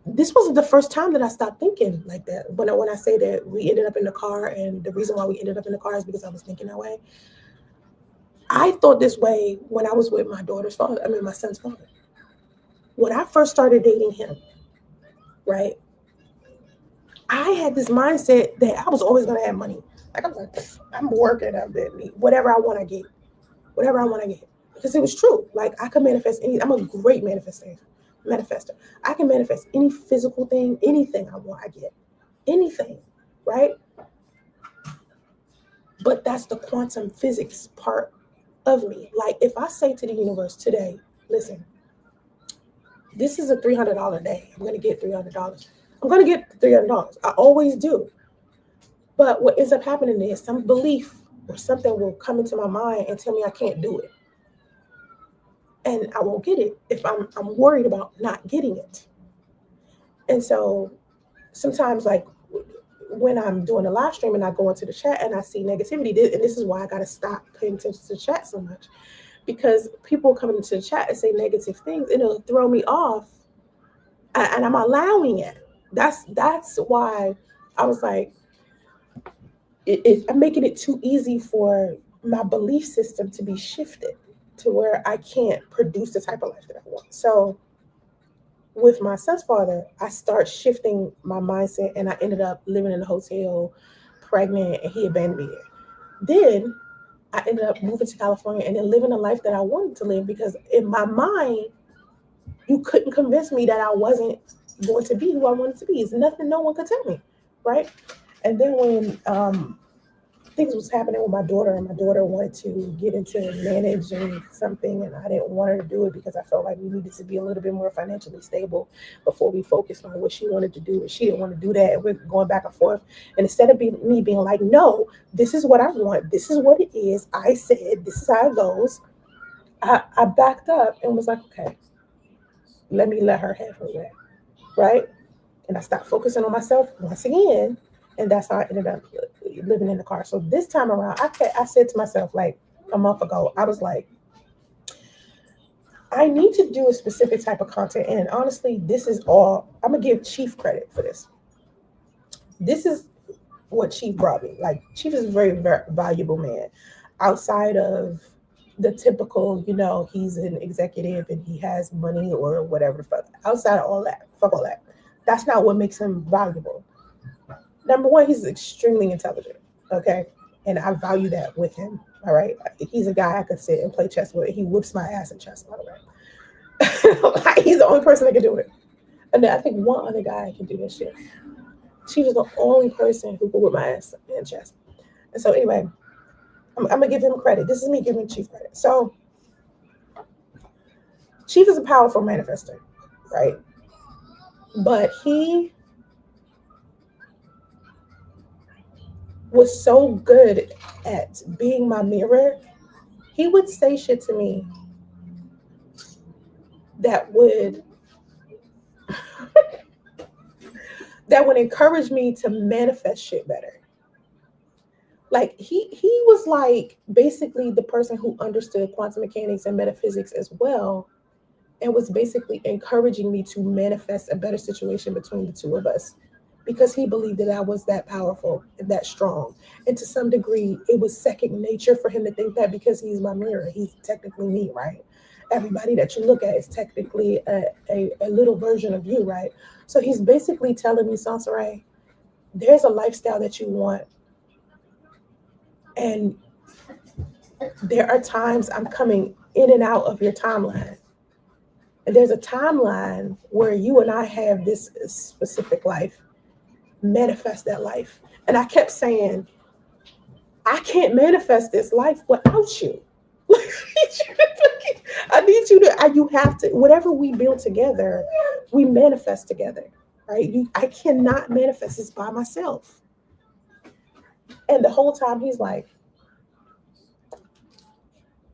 This wasn't the first time that I stopped thinking like that. When I say that we ended up in the car, and the reason why we ended up in the car is because I was thinking that way. I thought this way when I was with my son's father. When I first started dating him, right? I had this mindset that I was always going to have money. Like I was like, I'm working, whatever I want to get, whatever I want to get. Because it was true. Like I could manifest I'm a great manifester. I can manifest any physical thing, anything I want, I get. Anything, right? But that's the quantum physics part of me. Like if I say to the universe today, listen, this is a $300 day. I'm going to get $300. I'm going to get $300. I always do. But what ends up happening is some belief or something will come into my mind and tell me I can't do it. And I won't get it if I'm worried about not getting it. And so sometimes, like when I'm doing a live stream and I go into the chat and I see negativity, and this is why I got to stop paying attention to the chat so much, because people come into the chat and say negative things, and it'll throw me off, and I'm allowing it. That's why I was like, I'm making it too easy for my belief system to be shifted to where I can't produce the type of life that I want. So with my son's father, I start shifting my mindset, and I ended up living in a hotel, pregnant, and he abandoned me there. Then I ended up moving to California and then living a life that I wanted to live, because in my mind, you couldn't convince me that I wasn't going to be who I wanted to be. It's nothing no one could tell me, right? And then when things was happening with my daughter, and my daughter wanted to get into managing something, and I didn't want her to do it because I felt like we needed to be a little bit more financially stable before we focused on what she wanted to do, and she didn't want to do that, and we're going back and forth. And instead of me being like, no, this is what I want, this is what it is, I said this is how it goes, I backed up and was like, okay, let her have her way, right? And I stopped focusing on myself once again. And that's how I ended up living in the car. So this time around, I said to myself, like a month ago, I was like, I need to do a specific type of content. And honestly, this is all, I'm going to give Chief credit for this. This is what Chief brought me. Like, Chief is a very, very valuable man. Outside of the typical, he's an executive and he has money or whatever the fuck. Outside of all that, fuck all that. That's not what makes him valuable. Number one, he's extremely intelligent, okay? And I value that with him, all right? He's a guy I could sit and play chess with. He whips my ass in chess, by the way. He's the only person that can do it. And then I think one other guy can do this shit. She was the only person who could whip my ass in the chest. And so anyway, I'm gonna give him credit. This is me giving Chief credit. So Chief is a powerful manifester, right? But he was so good at being my mirror. He would say shit to me that would that would encourage me to manifest shit better. Like he was like basically the person who understood quantum mechanics and metaphysics as well, and was basically encouraging me to manifest a better situation between the two of us, because he believed that I was that powerful and that strong. And to some degree, it was second nature for him to think that, because he's my mirror. He's technically me, right? Everybody that you look at is technically a little version of you, right? So he's basically telling me, Sansaray, there's a lifestyle that you want. And there are times I'm coming in and out of your timeline. And there's a timeline where you and I have this specific life. Manifest that life. And I kept saying, I can't manifest this life without you. I need you to, you have to, whatever we build together, we manifest together, right? I cannot manifest this by myself. And the whole time he's like,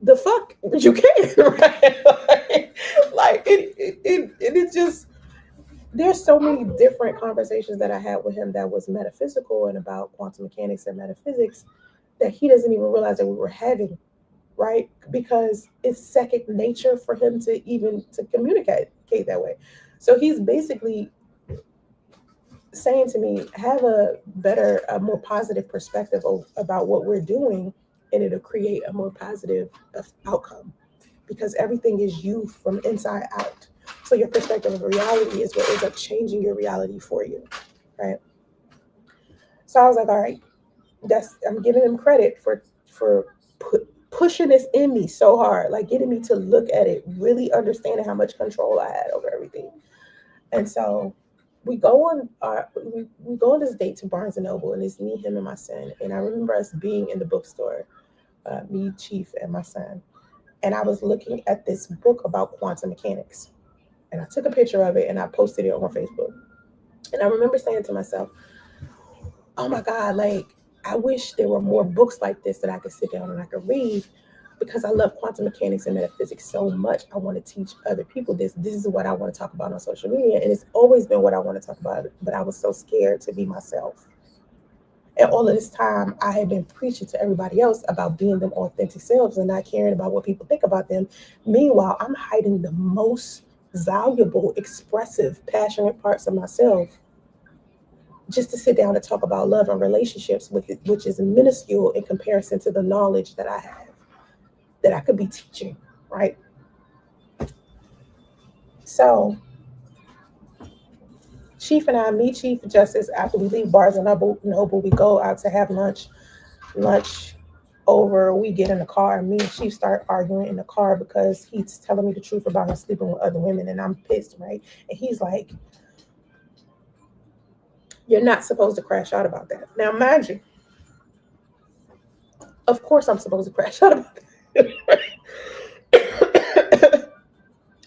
the fuck you can, right? like it just, there's so many different conversations that I had with him that was metaphysical and about quantum mechanics and metaphysics that he doesn't even realize that we were having, right? Because it's second nature for him to even to communicate that way. So he's basically saying to me, have a better, a more positive perspective about what we're doing, and it'll create a more positive outcome, because everything is you from inside out. So your perspective of reality is what ends up changing your reality for you, right? So I was like, all right, I'm giving him credit for pushing this in me so hard, like getting me to look at it, really understanding how much control I had over everything. And so we go on we go on this date to Barnes and Noble, and it's me, him, and my son. And I remember us being in the bookstore, me, Chief, and my son. And I was looking at this book about quantum mechanics. And I took a picture of it and I posted it on Facebook. And I remember saying to myself, oh my God, like, I wish there were more books like this that I could sit down and I could read, because I love quantum mechanics and metaphysics so much. I want to teach other people this. This is what I want to talk about on social media. And it's always been what I want to talk about, but I was so scared to be myself. And all of this time, I had been preaching to everybody else about being them authentic selves and not caring about what people think about them. Meanwhile, I'm hiding the most valuable, expressive, passionate parts of myself just to sit down and talk about love and relationships, which is minuscule in comparison to the knowledge that I have, that I could be teaching, right? So Chief and I, me, Chief Justice, after we leave Barnes and Noble, we go out to have lunch. Over, we get in the car, and me and Chief start arguing in the car because he's telling me the truth about him sleeping with other women, and I'm pissed, right? And he's like, you're not supposed to crash out about that. Now, mind you, of course I'm supposed to crash out about that.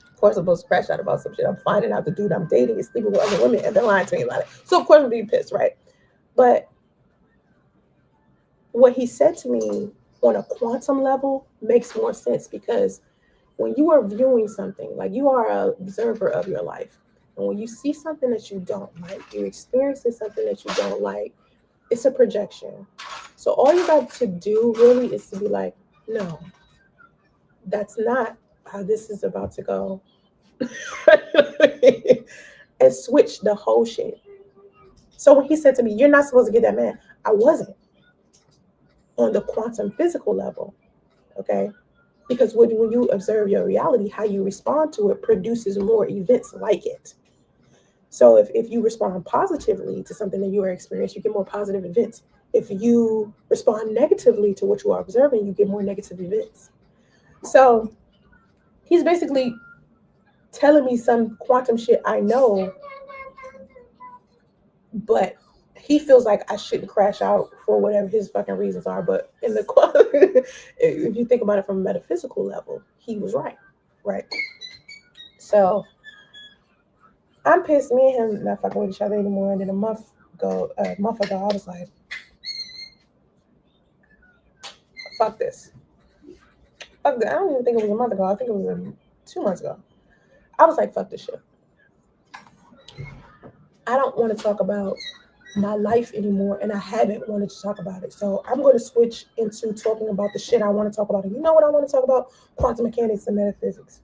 Of course I'm supposed to crash out about some shit. I'm finding out the dude I'm dating is sleeping with other women, and they're lying to me about it. So of course I'm being pissed, right? But what he said to me on a quantum level makes more sense, because when you are viewing something, like, you are an observer of your life, and when you see something that you don't like, you're experiencing something that you don't like, it's a projection. So all you got to do really is to be like, no, that's not how this is about to go. And switch the whole shit. So when he said to me, you're not supposed to get that man, I wasn't, on the quantum physical level, okay? Because when you observe your reality, how you respond to it produces more events like it. So if you respond positively to something that you are experiencing, you get more positive events. If you respond negatively to what you are observing, you get more negative events. So he's basically telling me some quantum shit I know, but he feels like I shouldn't crash out for whatever his fucking reasons are. But in the if you think about it from a metaphysical level, he was right, right? So I'm pissed. Me and him not fucking with each other anymore. And then a month ago, I was like, fuck this. Fuck this. I don't even think it was a month ago. I think it was 2 months ago. I was like, fuck this shit. I don't want to talk about my life anymore, and I haven't wanted to talk about it. So I'm going to switch into talking about the shit I want to talk about. And you know what I want to talk about? Quantum mechanics and metaphysics.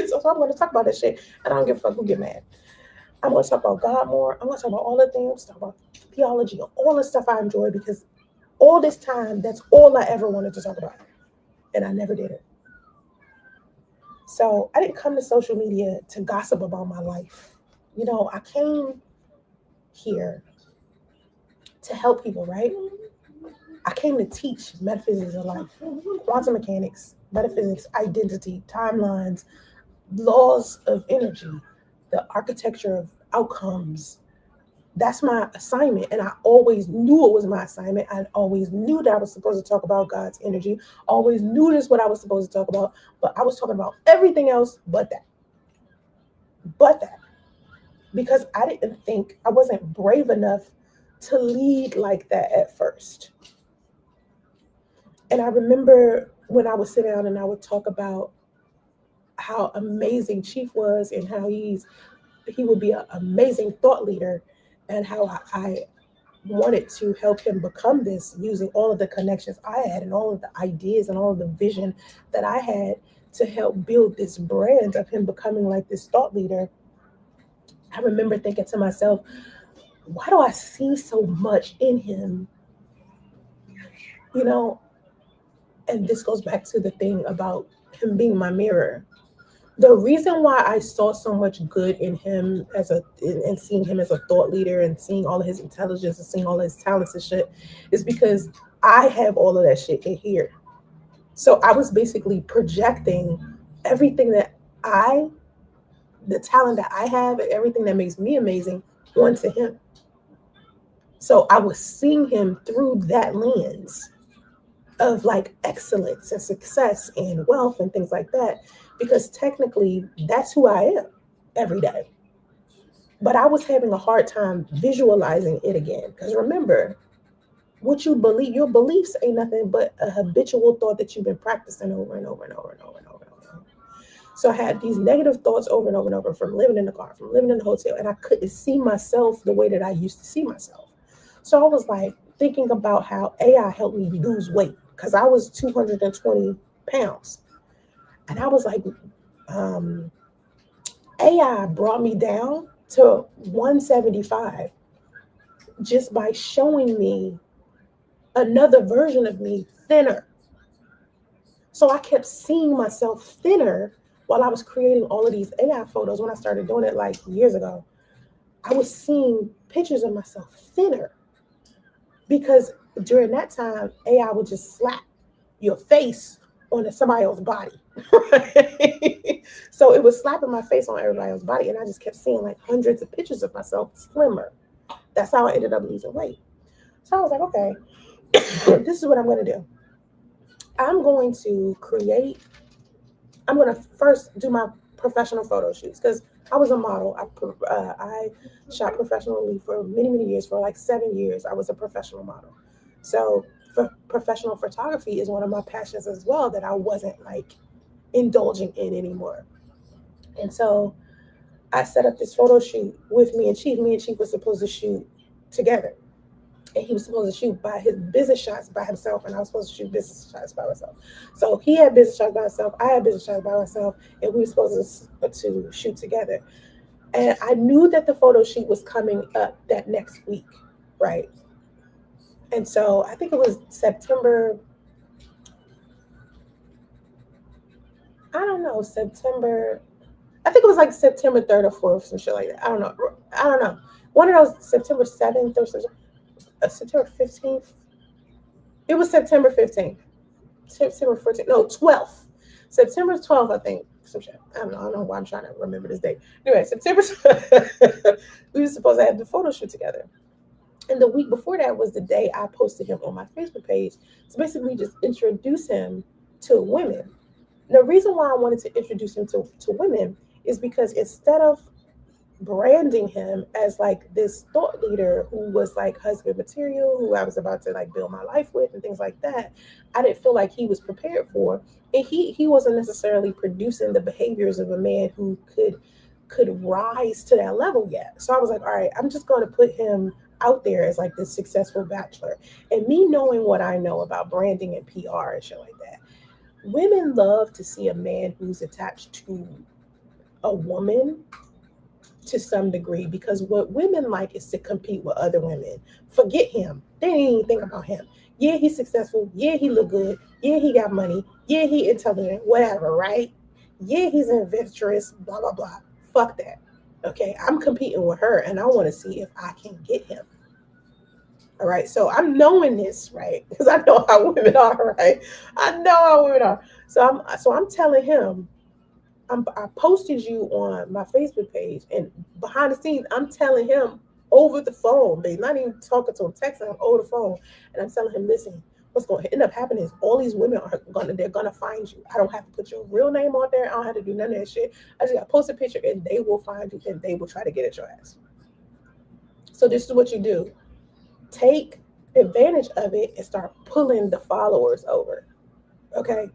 So I'm going to talk about that shit, and I don't give a fuck who get mad. I'm going to talk about God more. I'm going to talk about all the things, talk about theology, all the stuff I enjoy, because all this time, that's all I ever wanted to talk about, and I never did it. So I didn't come to social media to gossip about my life. You know, I came here to help people, right? I came to teach metaphysics of life, quantum mechanics, metaphysics, identity, timelines, laws of energy, the architecture of outcomes. That's my assignment. And I always knew it was my assignment. I always knew that I was supposed to talk about God's energy. Always knew this what I was supposed to talk about. But I was talking about everything else but that. But that. Because I didn't think, I wasn't brave enough to lead like that at first. And I remember when I would sit down and I would talk about how amazing Chief was and how he would be an amazing thought leader, and how I wanted to help him become this using all of the connections I had and all of the ideas and all of the vision that I had to help build this brand of him becoming like this thought leader. I remember thinking to myself, why do I see so much in him? You know, and this goes back to the thing about him being my mirror. The reason why I saw so much good in him and seeing him as a thought leader and seeing all of his intelligence and seeing all his talents and shit is because I have all of that shit in here. So I was basically projecting everything the talent that I have and everything that makes me amazing onto him. So I was seeing him through that lens of like excellence and success and wealth and things like that, because technically that's who I am every day. But I was having a hard time visualizing it again, because remember, what you believe, your beliefs ain't nothing but a habitual thought that you've been practicing over and over and over and over and over and over. So I had these negative thoughts over and over and over from living in the car, from living in the hotel, and I couldn't see myself the way that I used to see myself. So I was like thinking about how AI helped me lose weight, because I was 220 pounds. And I was like, AI brought me down to 175 just by showing me another version of me thinner. So I kept seeing myself thinner while I was creating all of these AI photos. When I started doing it like years ago, I was seeing pictures of myself thinner, because during that time, AI would just slap your face on somebody else's body. Right? So it was slapping my face on everybody else's body, and I just kept seeing like hundreds of pictures of myself slimmer. That's how I ended up losing weight. So I was like, okay, this is what I'm going to do. I'm going to first do my professional photo shoots, because I was a model. I shot professionally for many, many years. For like 7 years, I was a professional model. So professional photography is one of my passions as well, that I wasn't like indulging in anymore. And so I set up this photo shoot with me and Chief. Me and Chief was supposed to shoot together. And he was supposed to shoot by his business shots by himself, and I was supposed to shoot business shots by myself. So he had business shots by himself, I had business shots by myself, and we were supposed to shoot together. And I knew that the photo shoot was coming up that next week, right? And so I think it was September. I think it was like September 3rd or 4th, some shit like that. I don't know. One of those, September 7th or September 15th. It was September 15th. September 14th. No, 12th. September 12th, I think. Some shit. I don't know why I'm trying to remember this date. Anyway, September we were supposed to have the photo shoot together. And the week before that was the day I posted him on my Facebook page to basically just introduce him to women. The reason why I wanted to introduce him to women is because instead of branding him as like this thought leader who was like husband material, who I was about to like build my life with and things like that, I didn't feel like he was prepared for. And he wasn't necessarily producing the behaviors of a man who could rise to that level yet. So I was like, all right, I'm just going to put him out there as like this successful bachelor. And me knowing what I know about branding and PR and shit like that, women love to see a man who's attached to a woman to some degree, because what women like is to compete with other women. Forget him. They didn't even think about him. Yeah, he's successful. Yeah, he look good. Yeah, he got money. Yeah, he intelligent. Whatever, right? Yeah, he's adventurous. Blah blah blah. Fuck that. Okay, I'm competing with her, and I want to see if I can get him. All right, so I'm knowing this, right? Because I know how women are, right? I know how women are. So I'm telling him, I posted you on my Facebook page, and behind the scenes, I'm telling him over the phone. They're not even talking to him, texting him over the phone, and I'm telling him, listen, what's going to end up happening is all these women they're gonna find you. I don't have to put your real name on there. I don't have to do none of that shit. I just got to post a picture, and they will find you, and they will try to get at your ass. So this is what you do: take advantage of it and start pulling the followers over. Okay,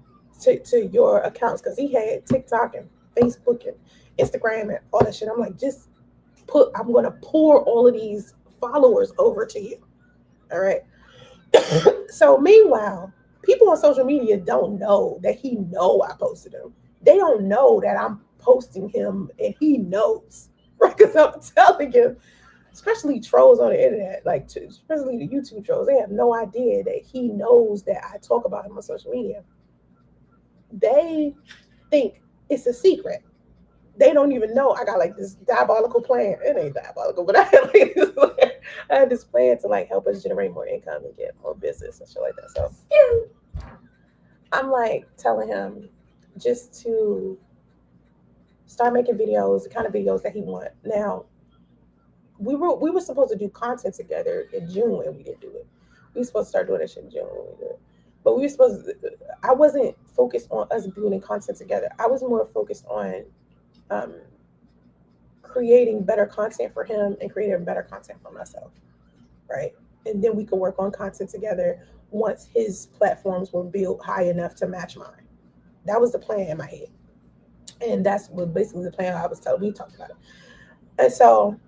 to your accounts, because he had TikTok and Facebook and Instagram and all that shit. I'm like, just I'm gonna pour all of these followers over to you. All right. So meanwhile, people on social media don't know that he know I posted him. They don't know that I'm posting him and he knows. Right? Because I'm telling him, especially trolls on the internet, like especially the YouTube trolls, they have no idea that he knows that I talk about him on social media. They think it's a secret. They don't even know I got like this diabolical plan. It ain't diabolical, but I had this plan to like help us generate more income and get more business and shit like that. So I'm like telling him just to start making videos, the kind of videos that he want. Now, we were supposed to do content together in June and we didn't do it. We were supposed to start doing that shit in June when we did it. But we were supposed to, I wasn't focused on us building content together. I was more focused on um, creating better content for him and creating better content for myself, right? And then we could work on content together once his platforms were built high enough to match mine. That was the plan in my head. And that's what basically the plan I was telling, we talked about it. And so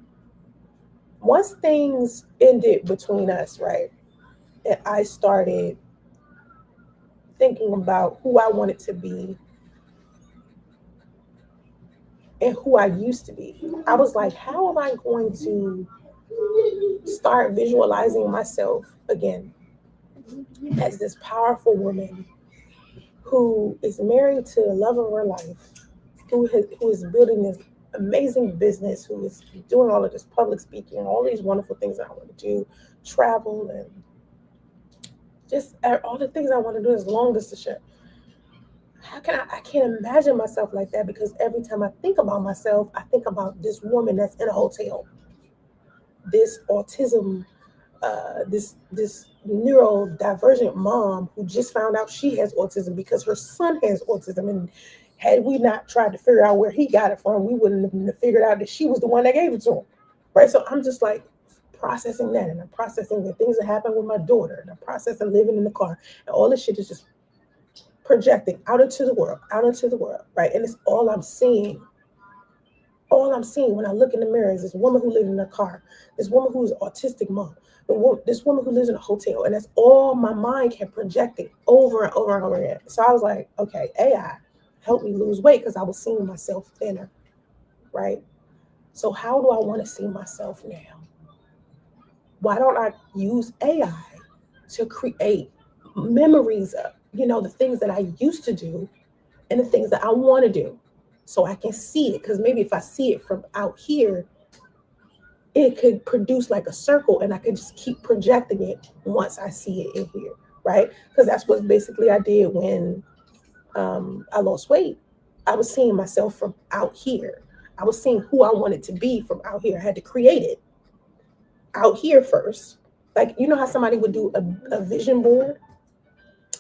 once things ended between us, right, and I started thinking about who I wanted to be and who I used to be, I was like, how am I going to start visualizing myself again as this powerful woman who is married to the love of her life, who is building this amazing business, who is doing all of this public speaking, all these wonderful things that I want to do, travel, and just all the things I want to do as long as the shit. How can I can't imagine myself like that, because every time I think about myself, I think about this woman that's in a hotel, this autism, this neurodivergent mom who just found out she has autism because her son has autism, and had we not tried to figure out where he got it from, we wouldn't have figured out that she was the one that gave it to him, right? So I'm just like processing that, and I'm processing the things that happened with my daughter, and I'm processing living in the car, and all this shit is just projecting out into the world, right? And it's all I'm seeing. All I'm seeing when I look in the mirror is this woman who lives in a car, this woman who's an autistic mom, this woman who lives in a hotel, and that's all my mind kept projecting over and over and over again. So I was like, okay, AI, help me lose weight, because I was seeing myself thinner, right? So how do I want to see myself now? Why don't I use AI to create memories of, the things that I used to do and the things that I want to do, so I can see it? Because maybe if I see it from out here, it could produce like a circle, and I could just keep projecting it once I see it in here, right? Because that's what basically I did when I lost weight. I was seeing myself from out here. I was seeing who I wanted to be from out here. I had to create it. out here first. Like, you know how somebody would do a vision board?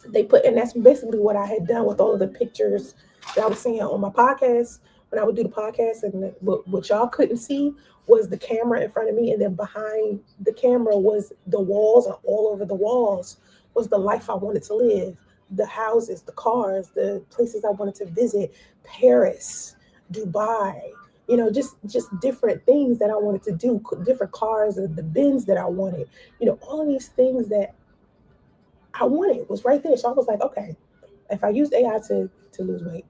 They put, and that's basically what I had done with all of the pictures that I was seeing on my podcast when I would do the podcast. And what y'all couldn't see was the camera in front of me, and then behind the camera was the walls, and all over the walls was the life I wanted to live, the houses, the cars, the places I wanted to visit, Paris, Dubai, just different things that I wanted to do, different cars, and the bins that I wanted, all of these things that I wanted was right there. So I was like, okay, if I used AI to lose weight,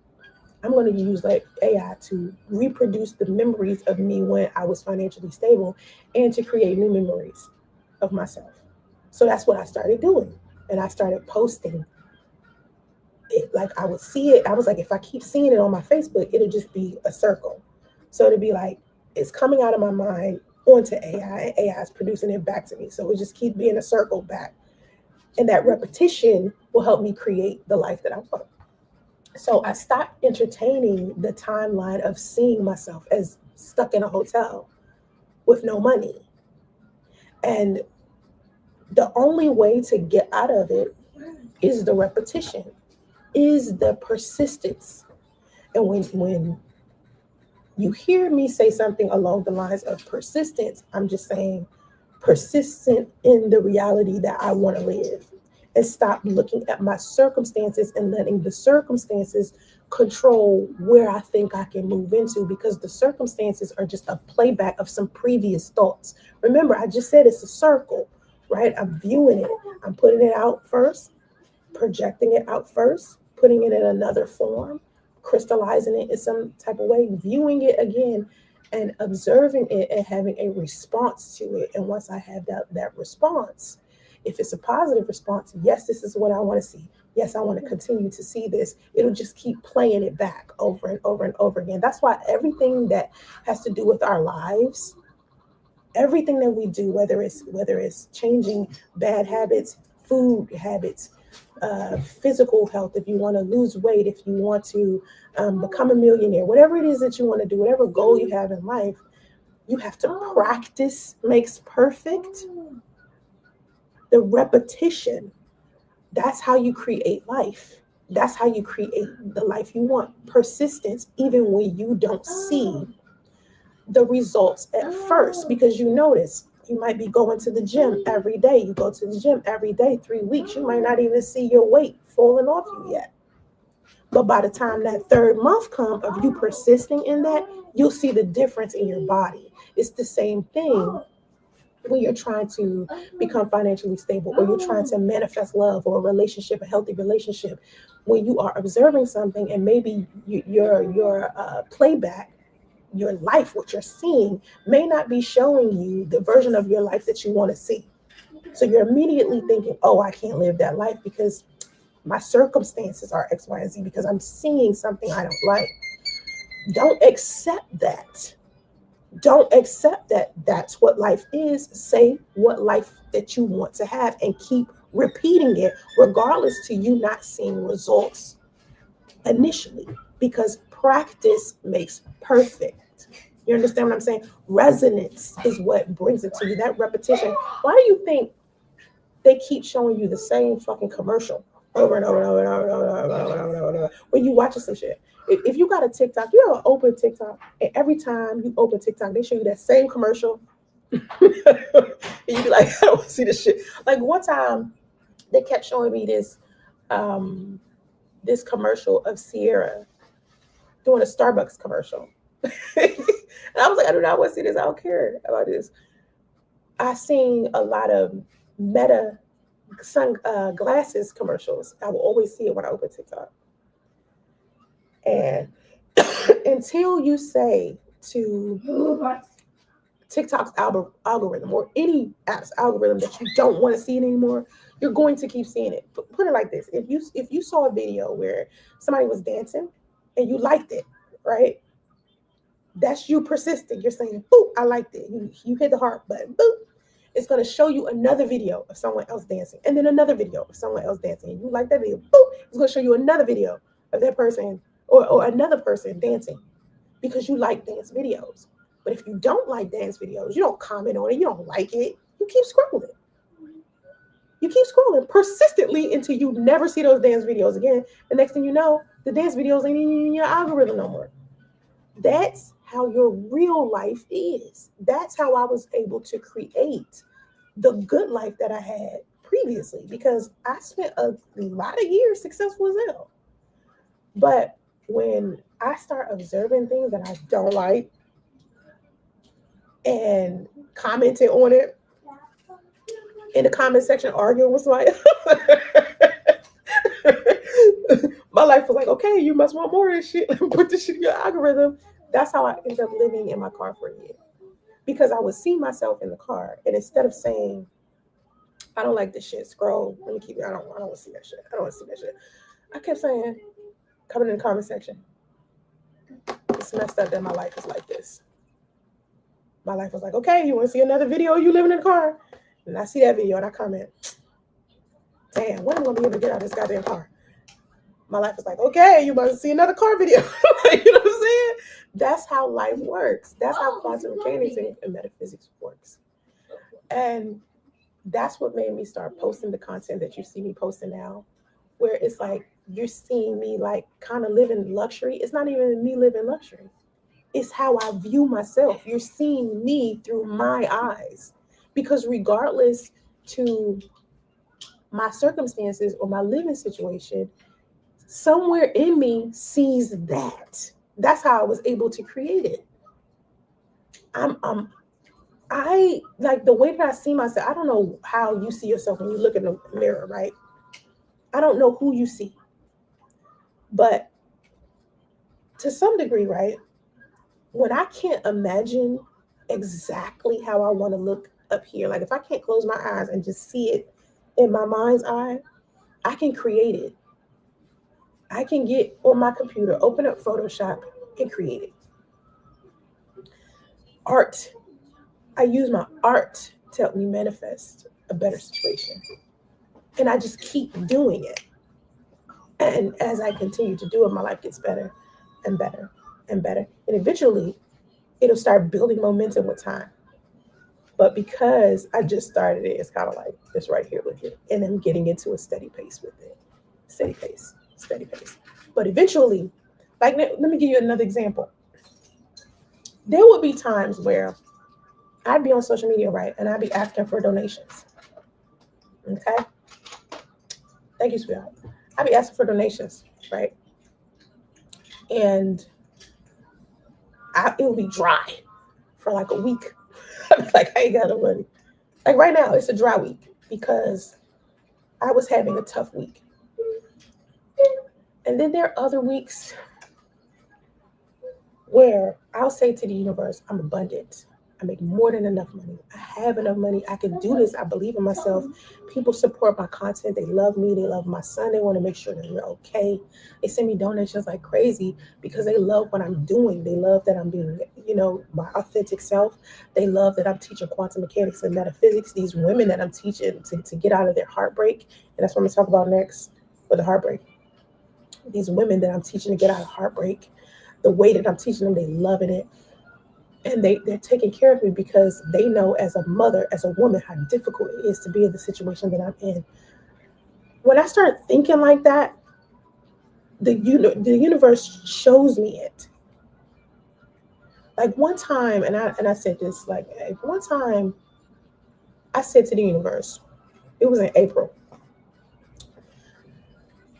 I'm going to use like AI to reproduce the memories of me when I was financially stable and to create new memories of myself. So that's what I started doing. And I started posting it. Like, I would see it. I was like, if I keep seeing it on my Facebook, it'll just be a circle. So it'd be like, it's coming out of my mind onto AI, and AI is producing it back to me. So it just keep being a circle back. And that repetition will help me create the life that I want. So I stopped entertaining the timeline of seeing myself as stuck in a hotel with no money. And the only way to get out of it is the repetition, is the persistence. And when you hear me say something along the lines of persistence, I'm just saying persistent in the reality that I want to live, and stop looking at my circumstances and letting the circumstances control where I think I can move into, because the circumstances are just a playback of some previous thoughts. Remember, I just said it's a circle, right? I'm viewing it. I'm putting it out first, projecting it out first, putting it in another form, crystallizing it in some type of way, viewing it again, and observing it and having a response to it. And once I have that response, if it's a positive response, yes, this is what I want to see. Yes, I want to continue to see this. It'll just keep playing it back over and over and over again. That's why everything that has to do with our lives, everything that we do, whether it's changing bad habits, food habits, physical health, if you want to lose weight, if you want to become a millionaire, whatever it is that you want to do, whatever goal you have in life, you have to practice makes perfect. The repetition, that's how you create life. That's how you create the life you want. Persistence, even when you don't see the results at first, because you notice you might be going to the gym every day. You go to the gym every day, 3 weeks, you might not even see your weight falling off you yet. But by the time that third month comes of you persisting in that, you'll see the difference in your body. It's the same thing when you're trying to become financially stable, or you're trying to manifest love or a relationship, a healthy relationship. When you are observing something, and maybe your playback, your life, what you're seeing may not be showing you the version of your life that you want to see. So you're immediately thinking, oh, I can't live that life because my circumstances are X, Y, and Z, because I'm seeing something I don't like. Don't accept that. Don't accept that that's what life is. Say what life that you want to have, and keep repeating it regardless to you not seeing results initially, because practice makes perfect. You understand what I'm saying? Resonance is what brings it to you, that repetition. Why do you think they keep showing you the same fucking commercial over and over and over and over and over and over and over and over when you watching some shit? If you got a TikTok, you ever open TikTok, and every time you open TikTok, they show you that same commercial. And you be like, I don't see this shit. Like, one time they kept showing me um, this commercial of Sierra doing a Starbucks commercial. And I was like, I do not want to see this. I don't care about this. I seen a lot of Meta glasses commercials. I will always see it when I open TikTok. And until you say to TikTok's algorithm, or any app's algorithm, that you don't want to see it anymore, you're going to keep seeing it. Put it like this: if you saw a video where somebody was dancing and you liked it, right? That's you persisting. You're saying, "Boop, I liked it." You hit the heart button. Boop. It's going to show you another video of someone else dancing, and then another video of someone else dancing. And you like that video. Boop. It's going to show you another video of that person, or another person dancing, because you like dance videos. But if you don't like dance videos, you don't comment on it, you don't like it, you keep scrolling. You keep scrolling persistently until you never see those dance videos again. The next thing you know, the dance videos ain't in your algorithm no more. That's how your real life is. That's how I was able to create the good life that I had previously, because I spent a lot of years successful as hell. But when I start observing things that I don't like and commenting on it in the comment section, arguing with somebody, my life was like, okay, you must want more of this shit. Put this shit in your algorithm. That's how I ended up living in my car for a year, because I would see myself in the car, and instead of saying, I don't like this shit, scroll, let me keep it, I don't want to see that shit. I don't want to see that shit. I kept saying, coming in the comment section, it's messed up that my life is like this. My life was like, okay, you want to see another video of you living in a car? And I see that video and I comment, damn, when am I going to be able to get out of this goddamn car? My life is like, okay, you must see another car video. You know what I'm saying? That's how life works. That's how quantum mechanics and metaphysics works. And that's what made me start posting the content that you see me posting now, where it's like you're seeing me like kind of living luxury. It's not even me living luxury. It's how I view myself. You're seeing me through my eyes, because regardless to my circumstances or my living situation, somewhere in me sees that. That's how I was able to create it. I like the way that I see myself. I don't know how you see yourself when you look in the mirror, right? I don't know who you see, but to some degree, right? When I can't imagine exactly how I want to look up here, like if I can't close my eyes and just see it in my mind's eye, I can create it. I can get on my computer, open up Photoshop, and create it. Art. I use my art to help me manifest a better situation. And I just keep doing it. And as I continue to do it, my life gets better and better and better. And eventually, it'll start building momentum with time. But because I just started it, it's kind of like this right here with it. And I'm getting into a steady pace with it. Steady pace, steady pace. But eventually, like, let me give you another example. There would be times where I'd be on social media, right? And I'd be asking for donations. Okay? Thank you, sweetheart. I'd be asking for donations, right? And it would be dry for like a week. I'd be like, I ain't got no money. Like right now, it's a dry week because I was having a tough week. And then there are other weeks where I'll say to the universe, I'm abundant. I make more than enough money. I have enough money. I can do this. I believe in myself. People support my content. They love me. They love my son. They want to make sure that we're okay. They send me donations like crazy because they love what I'm doing. They love that I'm being, my authentic self. They love that I'm teaching quantum mechanics and metaphysics. These women that I'm teaching to get out of their heartbreak. And that's what I'm going to talk about next with the heartbreak. These women that I'm teaching to get out of heartbreak, the way that I'm teaching them, they loving it. And they're taking care of me because they know as a mother, as a woman, how difficult it is to be in the situation that I'm in. When I start thinking like that, the universe shows me it. Like one time, and I said this, like one time I said to the universe, it was in April.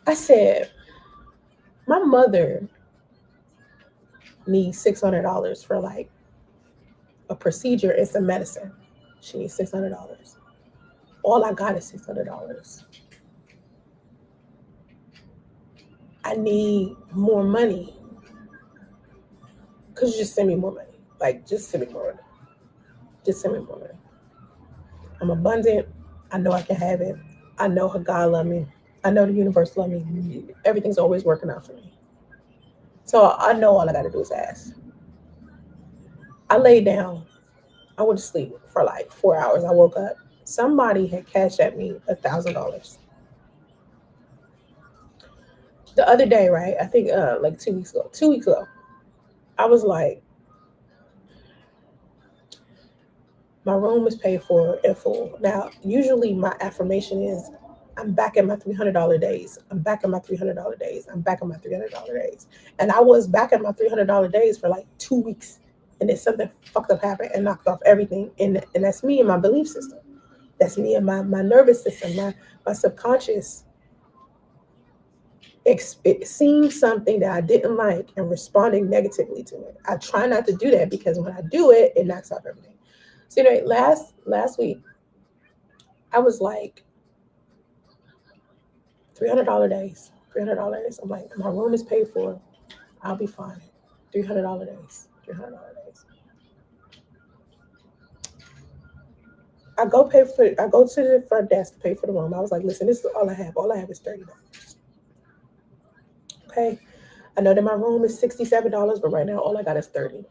I said, my mother needs $600 for like a procedure and some medicine. She needs $600. All I got is $600. I need more money. Could you just send me more money? Like, just send me more money. Just send me more money. I'm abundant. I know I can have it. I know her God love me. I know the universe love me. Everything's always working out for me. So I know all I got to do is ask. I laid down. I went to sleep for like 4 hours. I woke up. Somebody had cashed at me $1,000. The other day, right? I think like 2 weeks ago. 2 weeks ago, I was like, My room is paid for in full. Now, usually my affirmation is, I'm back at my $300 days. I'm back at my $300 days. I'm back at my $300 days. And I was back at my $300 days for like 2 weeks. And then something fucked up happened and knocked off everything. And that's me and my belief system. That's me and my nervous system, my subconscious. It seeing something that I didn't like and responding negatively to it. I try not to do that because when I do it, it knocks off everything. So anyway, last week, I was like, $300 days, $300. I'm like, my room is paid for. I'll be fine. $300 days, $300 days. I go to the front desk to pay for the room. I was like, listen, this is all I have. All I have is $30. Okay. I know that my room is $67, but right now all I got is $30.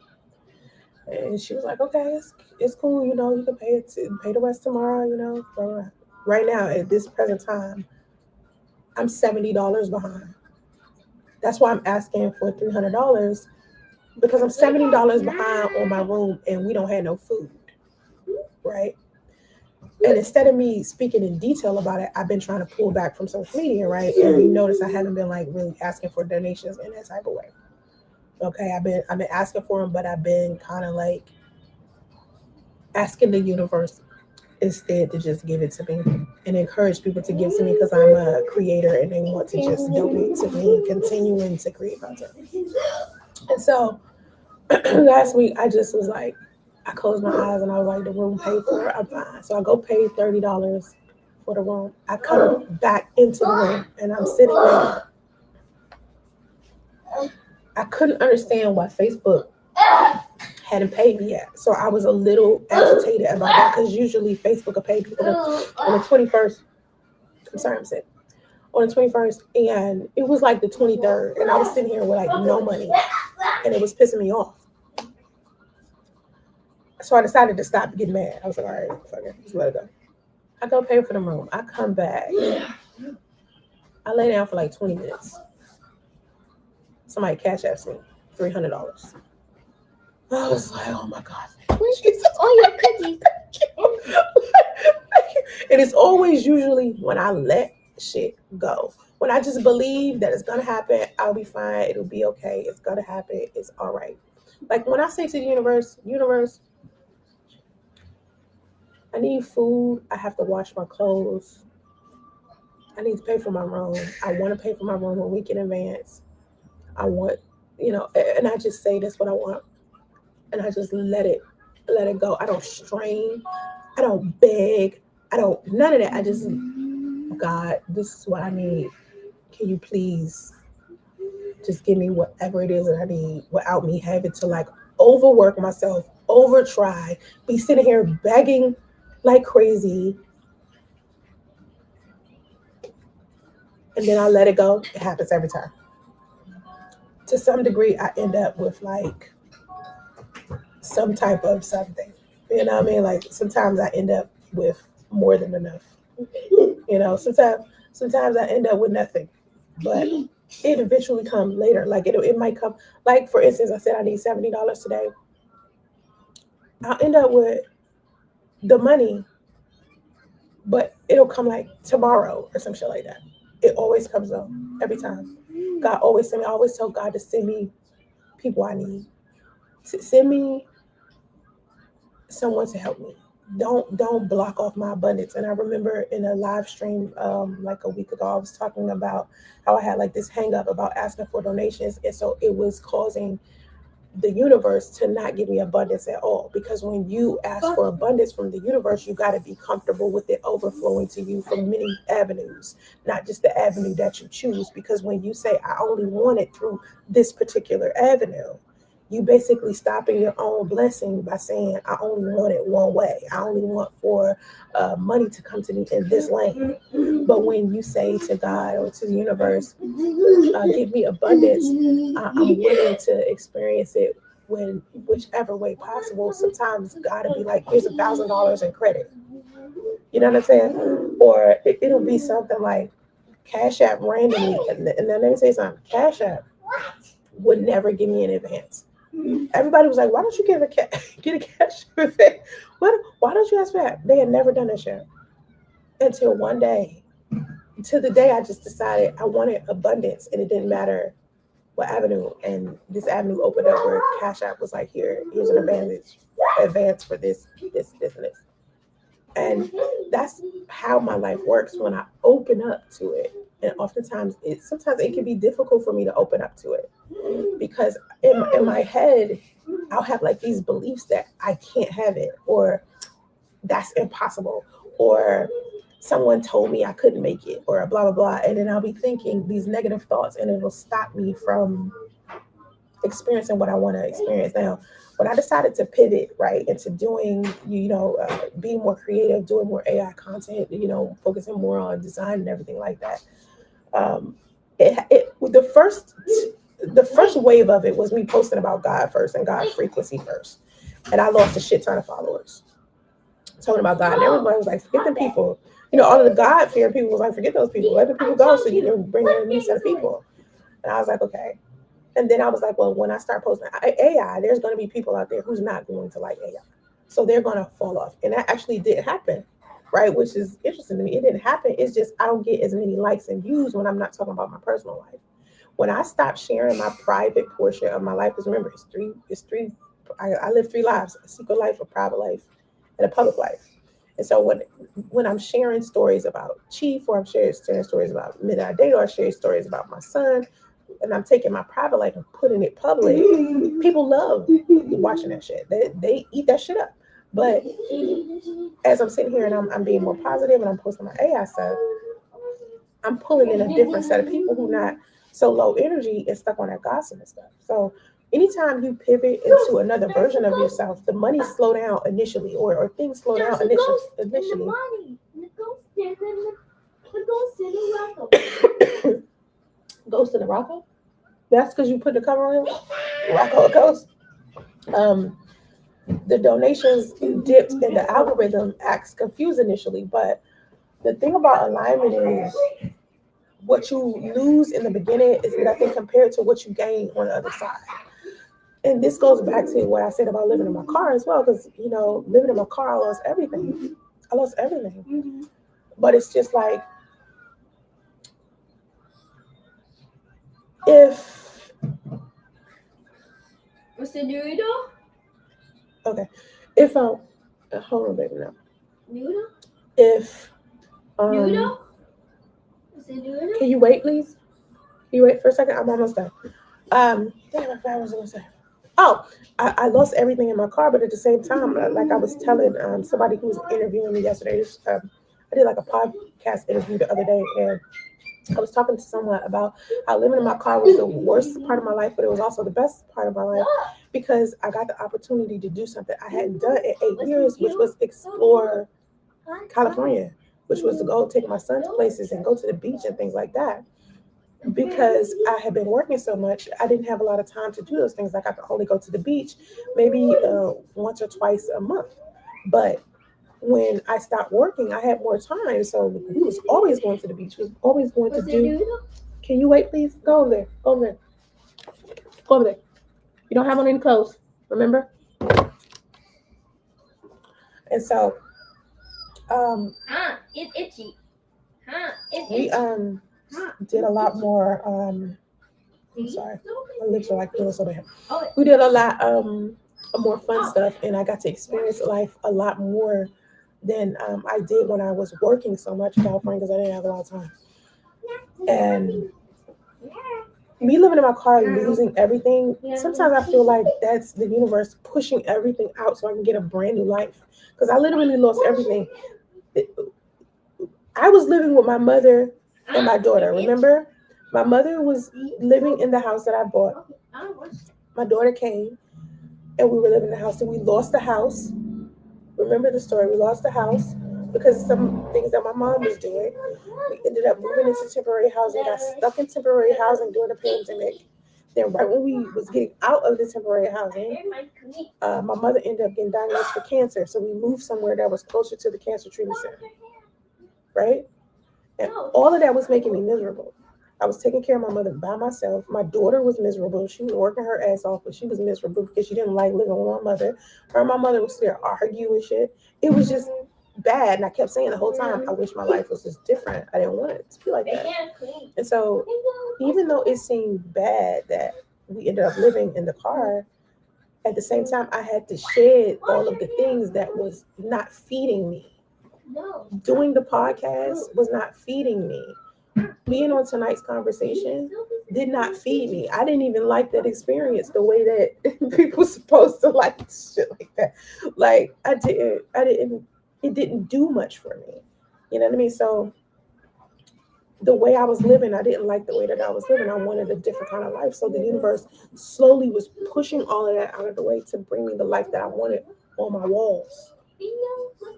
And she was like, okay, it's cool, you know, you can pay the rest tomorrow, you know. Right now, at this present time, I'm $70 behind. That's why I'm asking for $300, because I'm $70 behind on my room and we don't have no food, right? And instead of me speaking in detail about it, I've been trying to pull back from social media, right? And you notice I haven't been like really asking for donations in that type of way. Okay, I've been asking for them, but I've been kind of like asking the universe instead to just give it to me and encourage people to give to me because I'm a creator and they want to just donate to me, continuing to create content. And so last week I just was like, I closed my eyes and I was like, the room paid for, I'm fine. So I go pay $30 for the room. I come back into the room and I'm sitting there. I couldn't understand why Facebook hadn't paid me yet. So I was a little agitated about that because usually Facebook will pay people on the 21st. I'm sorry, I'm sick. On the 21st, and it was like the 23rd, and I was sitting here with like no money, and it was pissing me off. So I decided to stop getting mad. I was like, all right, fuck it, just let it go. I go pay for the room. I come back. I lay down for like 20 minutes. Somebody cash apps me $300. I was like, oh my God. Jesus. All your cookies. And it's always usually when I let shit go. When I just believe that it's going to happen, I'll be fine. It'll be okay. It's going to happen. It's all right. Like when I say to the universe, I need food. I have to wash my clothes. I need to pay for my room. I want to pay for my room a week in advance. I want, and I just say that's what I want. And I just let it go. I don't strain. I don't beg. None of that. I just, God, this is what I need. Can you please just give me whatever it is that I need without me having to like overwork myself, over try, be sitting here begging like crazy. And then I let it go. It happens every time. To some degree, I end up with like some type of something. You know what I mean? Like sometimes I end up with more than enough. Sometimes I end up with nothing. But it eventually comes later. Like it might come. Like for instance, I said I need $70 today. I'll end up with the money, but it'll come like tomorrow or some shit like that. It always comes up every time. God always send me. I always tell God to send me people I need. Send me someone to help me. Don't block off my abundance. And I remember in a live stream like a week ago, I was talking about how I had like this hang up about asking for donations. And so it was causing the universe to not give me abundance at all. Because when you ask for abundance from the universe, you got to be comfortable with it overflowing to you from many avenues, not just the avenue that you choose. Because when you say, I only want it through this particular avenue, you basically stopping your own blessing by saying, I only want it one way. I only want for money to come to me in this lane. But when you say to God or to the universe, give me abundance, I'm willing to experience it when whichever way possible. Sometimes God will be like, here's $1,000 in credit. You know what I'm saying? Or it'll be something like Cash App randomly. And then let me say something. Cash App would never give me an advance. Everybody was like, "Why don't you get a cashier thing? What? Why don't you ask for that?" They had never done that shit until one day. To the day, I just decided I wanted abundance, and it didn't matter what avenue. And this avenue opened up where Cash App was like, here's an advance for this, and this. And that's how my life works when I open up to it. And oftentimes, sometimes it can be difficult for me to open up to it because in my head, I'll have like these beliefs that I can't have it, or that's impossible, or someone told me I couldn't make it, or blah blah blah, and then I'll be thinking these negative thoughts, and it'll stop me from experiencing what I want to experience. Now, when I decided to pivot right into doing, being more creative, doing more AI content, focusing more on design and everything like that, um, the first wave of it was me posting about God first and God frequency first, and I lost a shit ton of followers talking about God, and everybody was like, forget them people. All of the God fearing people was like, forget those people, let the people go so you can bring in a new set of people. And I was like, okay. And then I was like, well, when I start posting AI, there's going to be people out there who's not going to like AI. So they're going to fall off. And that actually did happen, right? Which is interesting to me. It didn't happen. It's just I don't get as many likes and views when I'm not talking about my personal life. When I stop sharing my private portion of my life, because remember, I live three lives: a secret life, a private life, and a public life. And so when I'm sharing stories about Chief, or I'm sharing stories about Midnight Date, or I share stories about my son, and I'm taking my private life and putting it public, people love watching that shit. They eat that shit up. But as I'm sitting here and I'm being more positive and I'm posting my AI stuff, I'm pulling in a different set of people who not so low energy and stuck on that gossip and stuff. So anytime you pivot into another version of yourself, the money slow down initially, or things slow down initially. Ghost in the Rocco? That's because you put the cover on him? Rocco a ghost? Um, the donations dipped and the algorithm acts confused initially, but the thing about alignment is what you lose in the beginning is nothing compared to what you gain on the other side. And this goes back to what I said about living in my car as well, because living in my car, I lost everything. I lost everything. But it's just like, if okay, if hold on, baby, now. If can you wait, please? Can you wait for a second? I'm almost done. Damn, I forgot what I was gonna say. Oh, I lost everything in my car, but at the same time, like I was telling somebody who was interviewing me yesterday, I did like a podcast interview the other day, and I was talking to someone about how living in my car was the worst part of my life, but it was also the best part of my life because I got the opportunity to do something I hadn't done in 8 years, which was explore California, which was to go take my son to places and go to the beach and things like that. Because I had been working so much, I didn't have a lot of time to do those things. Like I could only go to the beach maybe once or twice a month. But when I stopped working, I had more time. So we was always going to the beach. We was always going to do. Can you wait, please? Go over there. Go over there. Go over there. You don't have on any clothes, remember? And so, it's itchy. we did a lot more. I'm sorry, my lips are like feeling so bad. We did a lot more fun stuff, and I got to experience life a lot more than I did when I was working so much in California because I didn't have a lot of time. And me living in my car, losing everything, sometimes I feel like that's the universe pushing everything out so I can get a brand new life. Because I literally lost everything. I was living with my mother and my daughter, remember? My mother was living in the house that I bought. My daughter came and we were living in the house, and we lost the house. Remember the story? We lost the house because of some things that my mom was doing. We ended up moving into temporary housing, got stuck in temporary housing during the pandemic. Then, right when we was getting out of the temporary housing, my mother ended up getting diagnosed with cancer. So we moved somewhere that was closer to the cancer treatment center, right? And all of that was making me miserable. I was taking care of my mother by myself. My daughter was miserable. She was working her ass off, but she was miserable because she didn't like living with my mother. Her and my mother was there arguing shit. It was just bad. And I kept saying the whole time, I wish my life was just different. I didn't want it to be like that. And so even though it seemed bad that we ended up living in the car, at the same time, I had to shed all of the things that was not feeding me. Doing the podcast was not feeding me. Being on tonight's conversation did not feed me. I didn't even like that experience the way that people supposed to like shit like that. Like I didn't it didn't do much for me. You know what I mean? So the way I was living, I didn't like the way that I was living. I wanted a different kind of life. So the universe slowly was pushing all of that out of the way to bring me the life that I wanted on my walls.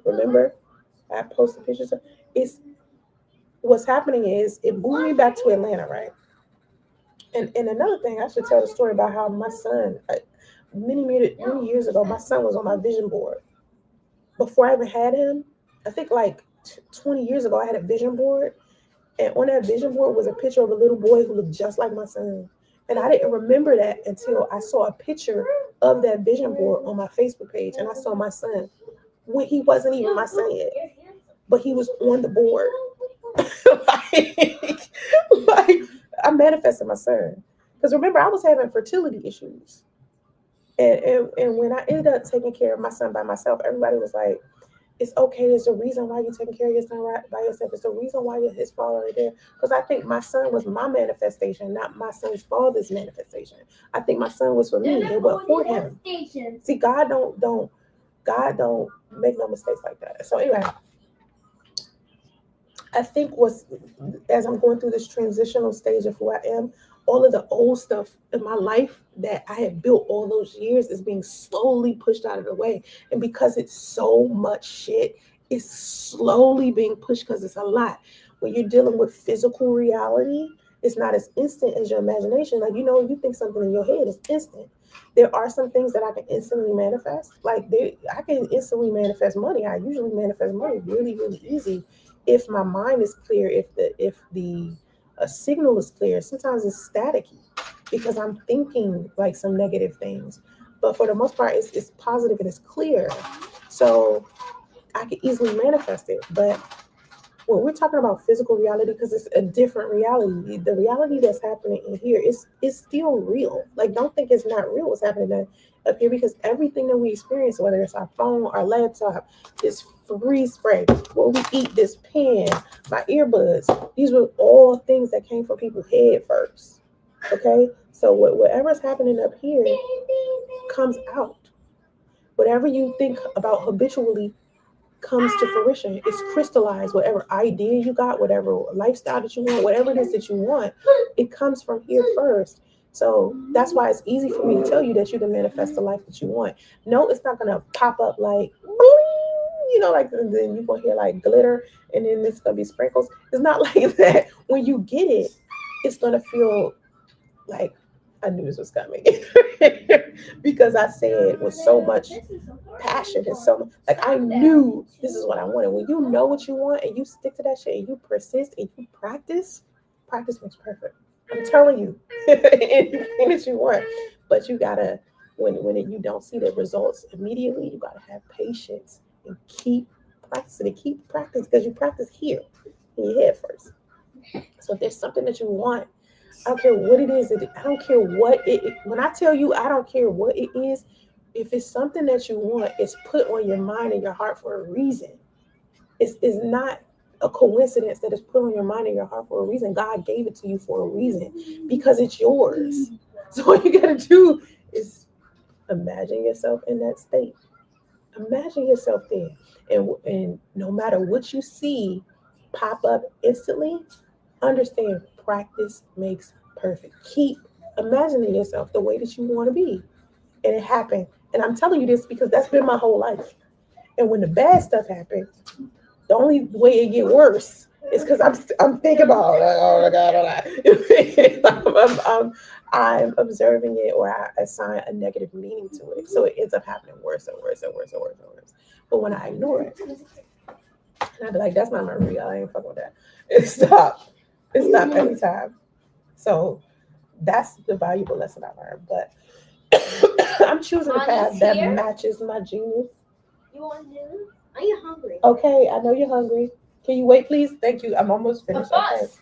Remember? I posted pictures of it's what's happening is it moved me back to Atlanta, right? And another thing, I should tell the story about how my son, many years ago, my son was on my vision board. Before I even had him, I think like 20 years ago, I had a vision board. And on that vision board was a picture of a little boy who looked just like my son. And I didn't remember that until I saw a picture of that vision board on my Facebook page. And I saw my son when he wasn't even my son yet, but he was on the board. like, like I manifested my son. Because remember, I was having fertility issues. And when I ended up taking care of my son by myself, everybody was like, it's okay. There's a reason why you're taking care of your son right by yourself. It's the reason why his father is there. Because I think my son was my manifestation, not my son's father's manifestation. I think my son was for me. It was for him. See, God don't make no mistakes like that. So anyway, I think was as I'm going through this transitional stage of who I am, all of the old stuff in my life that I had built all those years is being slowly pushed out of the way. And because it's so much shit, it's slowly being pushed because it's a lot. When you're dealing with physical reality, it's not as instant as your imagination. Like, you think something in your head is instant. There are some things that I can instantly manifest. I can instantly manifest money. I usually manifest money really, really easy if my mind is clear, if the signal is clear. Sometimes it's staticky because I'm thinking like some negative things, but for the most part, it's positive and it's clear. So I can easily manifest it. But when we're talking about physical reality, because it's a different reality, the reality that's happening in here is still real. Like, don't think it's not real what's happening up here, because everything that we experience, whether it's our phone, our laptop, this freeze spray, what we eat, this pen, my earbuds, these were all things that came from people's head first. Okay, so whatever's happening up here comes out. Whatever you think about habitually comes to fruition. It's crystallized. Whatever idea you got, whatever lifestyle that you want, whatever it is that you want, it comes from here first. So that's why it's easy for me to tell you that you can manifest the life that you want. No, it's not gonna pop up like like then you're gonna hear like glitter and then it's gonna be sprinkles. It's not like that. When you get it, it's gonna feel like I knew this was coming because I said with so much passion and so like I knew this is what I wanted. When you know what you want and you stick to that shit and you persist and you practice makes perfect. I'm telling you, anything that you want, but you gotta you don't see the results immediately, you gotta have patience and keep practicing and keep practicing because you practice here in your head first. So if there's something that you want, I don't care what it is. I don't care what when I tell you, I don't care what it is. If it's something that you want, it's put on your mind and your heart for a reason. It's not a coincidence that it's put on your mind and your heart for a reason. God gave it to you for a reason because it's yours. So all you gotta do is imagine yourself in that state. Imagine yourself there, and no matter what you see pop up instantly, understand practice makes perfect. Keep imagining yourself the way that you want to be. And it happened. And I'm telling you this because that's been my whole life. And when the bad stuff happens, the only way it get worse is because I'm thinking about oh my god, I'm observing it or I assign a negative meaning to it, so it ends up happening worse and worse and worse and worse and worse. But when I ignore it, and I be like, that's not my real. I ain't fucking with that. It stopped. It stopped every time. So that's the valuable lesson I learned. But I'm choosing a path Honey's that here. matches my genius. You want to do? Are you hungry? Okay, I know you're hungry. Can you wait, please? Thank you. I'm almost A finished. Okay. bus.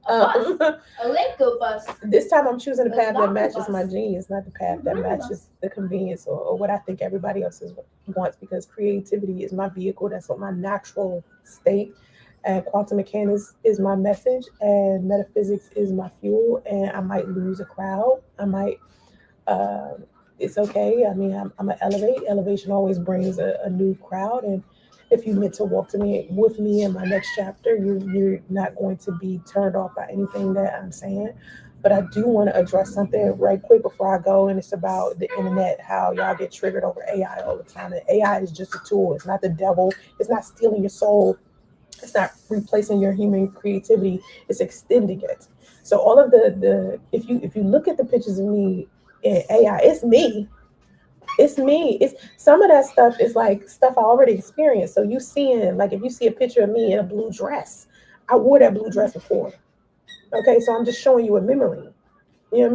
A bus. A Lego bus. This time I'm choosing a A path that Donkey matches my bus. genius, not the path that Mini matches the convenience or what I think everybody else wants, because creativity is my vehicle. That's what my natural state. And quantum mechanics is my message, and metaphysics is my fuel. And I might lose a crowd. I might uh, it's okay. I mean, I'm gonna elevate. Elevation always brings a new crowd, and if you meant to walk to me with me in my next chapter, you're not going to be turned off by anything that I'm saying. But I do want to address something right quick before I go, and it's about the internet. How y'all get triggered over AI all the time. And AI is just a tool. It's not the devil. It's not stealing your soul. It's not replacing your human creativity. It's extending it. So all of the if you look at the pictures of me in AI, it's me. It's me. It's some of that stuff is like stuff I already experienced. So you seeing, like, if you see a picture of me in a blue dress, I wore that blue dress before. Okay, so I'm just showing you a memory. You know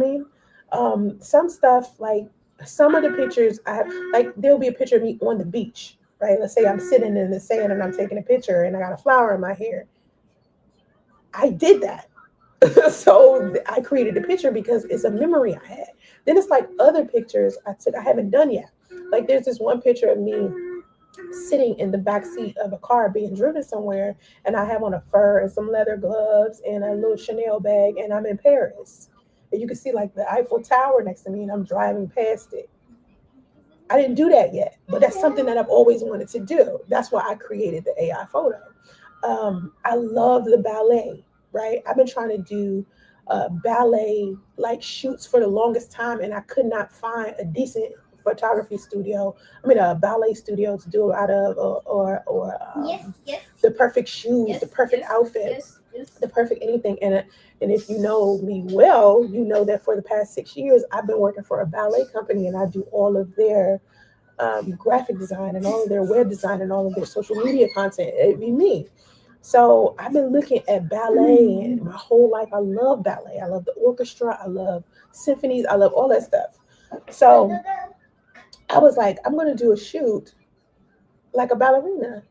what I mean? Some stuff, like some of the pictures I have, like there'll be a picture of me on the beach, right? Let's say I'm sitting in the sand and I'm taking a picture and I got a flower in my hair. I did that. So I created the picture because it's a memory I had. Then it's like other pictures I took I haven't done yet. Like there's this one picture of me sitting in the back seat of a car being driven somewhere, and I have on a fur and some leather gloves and a little Chanel bag, and I'm in Paris. And you can see like the Eiffel Tower next to me, and I'm driving past it. I didn't do that yet, but that's something that I've always wanted to do. That's why I created the AI photo. I love the ballet, right? I've been trying to do ballet like shoots for the longest time, and I could not find a decent photography studio. I mean, a ballet studio to do it out of, Yes, yes, the perfect shoes, yes, the perfect yes, outfit, yes, yes. the perfect anything. And if you know me well, you know that for the past 6 years, I've been working for a ballet company, and I do all of their graphic design and all of their web design and all of their social media content. It'd be me. So I've been looking at ballet and my whole life. I love ballet. I love the orchestra. I love symphonies. I love all that stuff. So I was like, I'm going to do a shoot like a ballerina.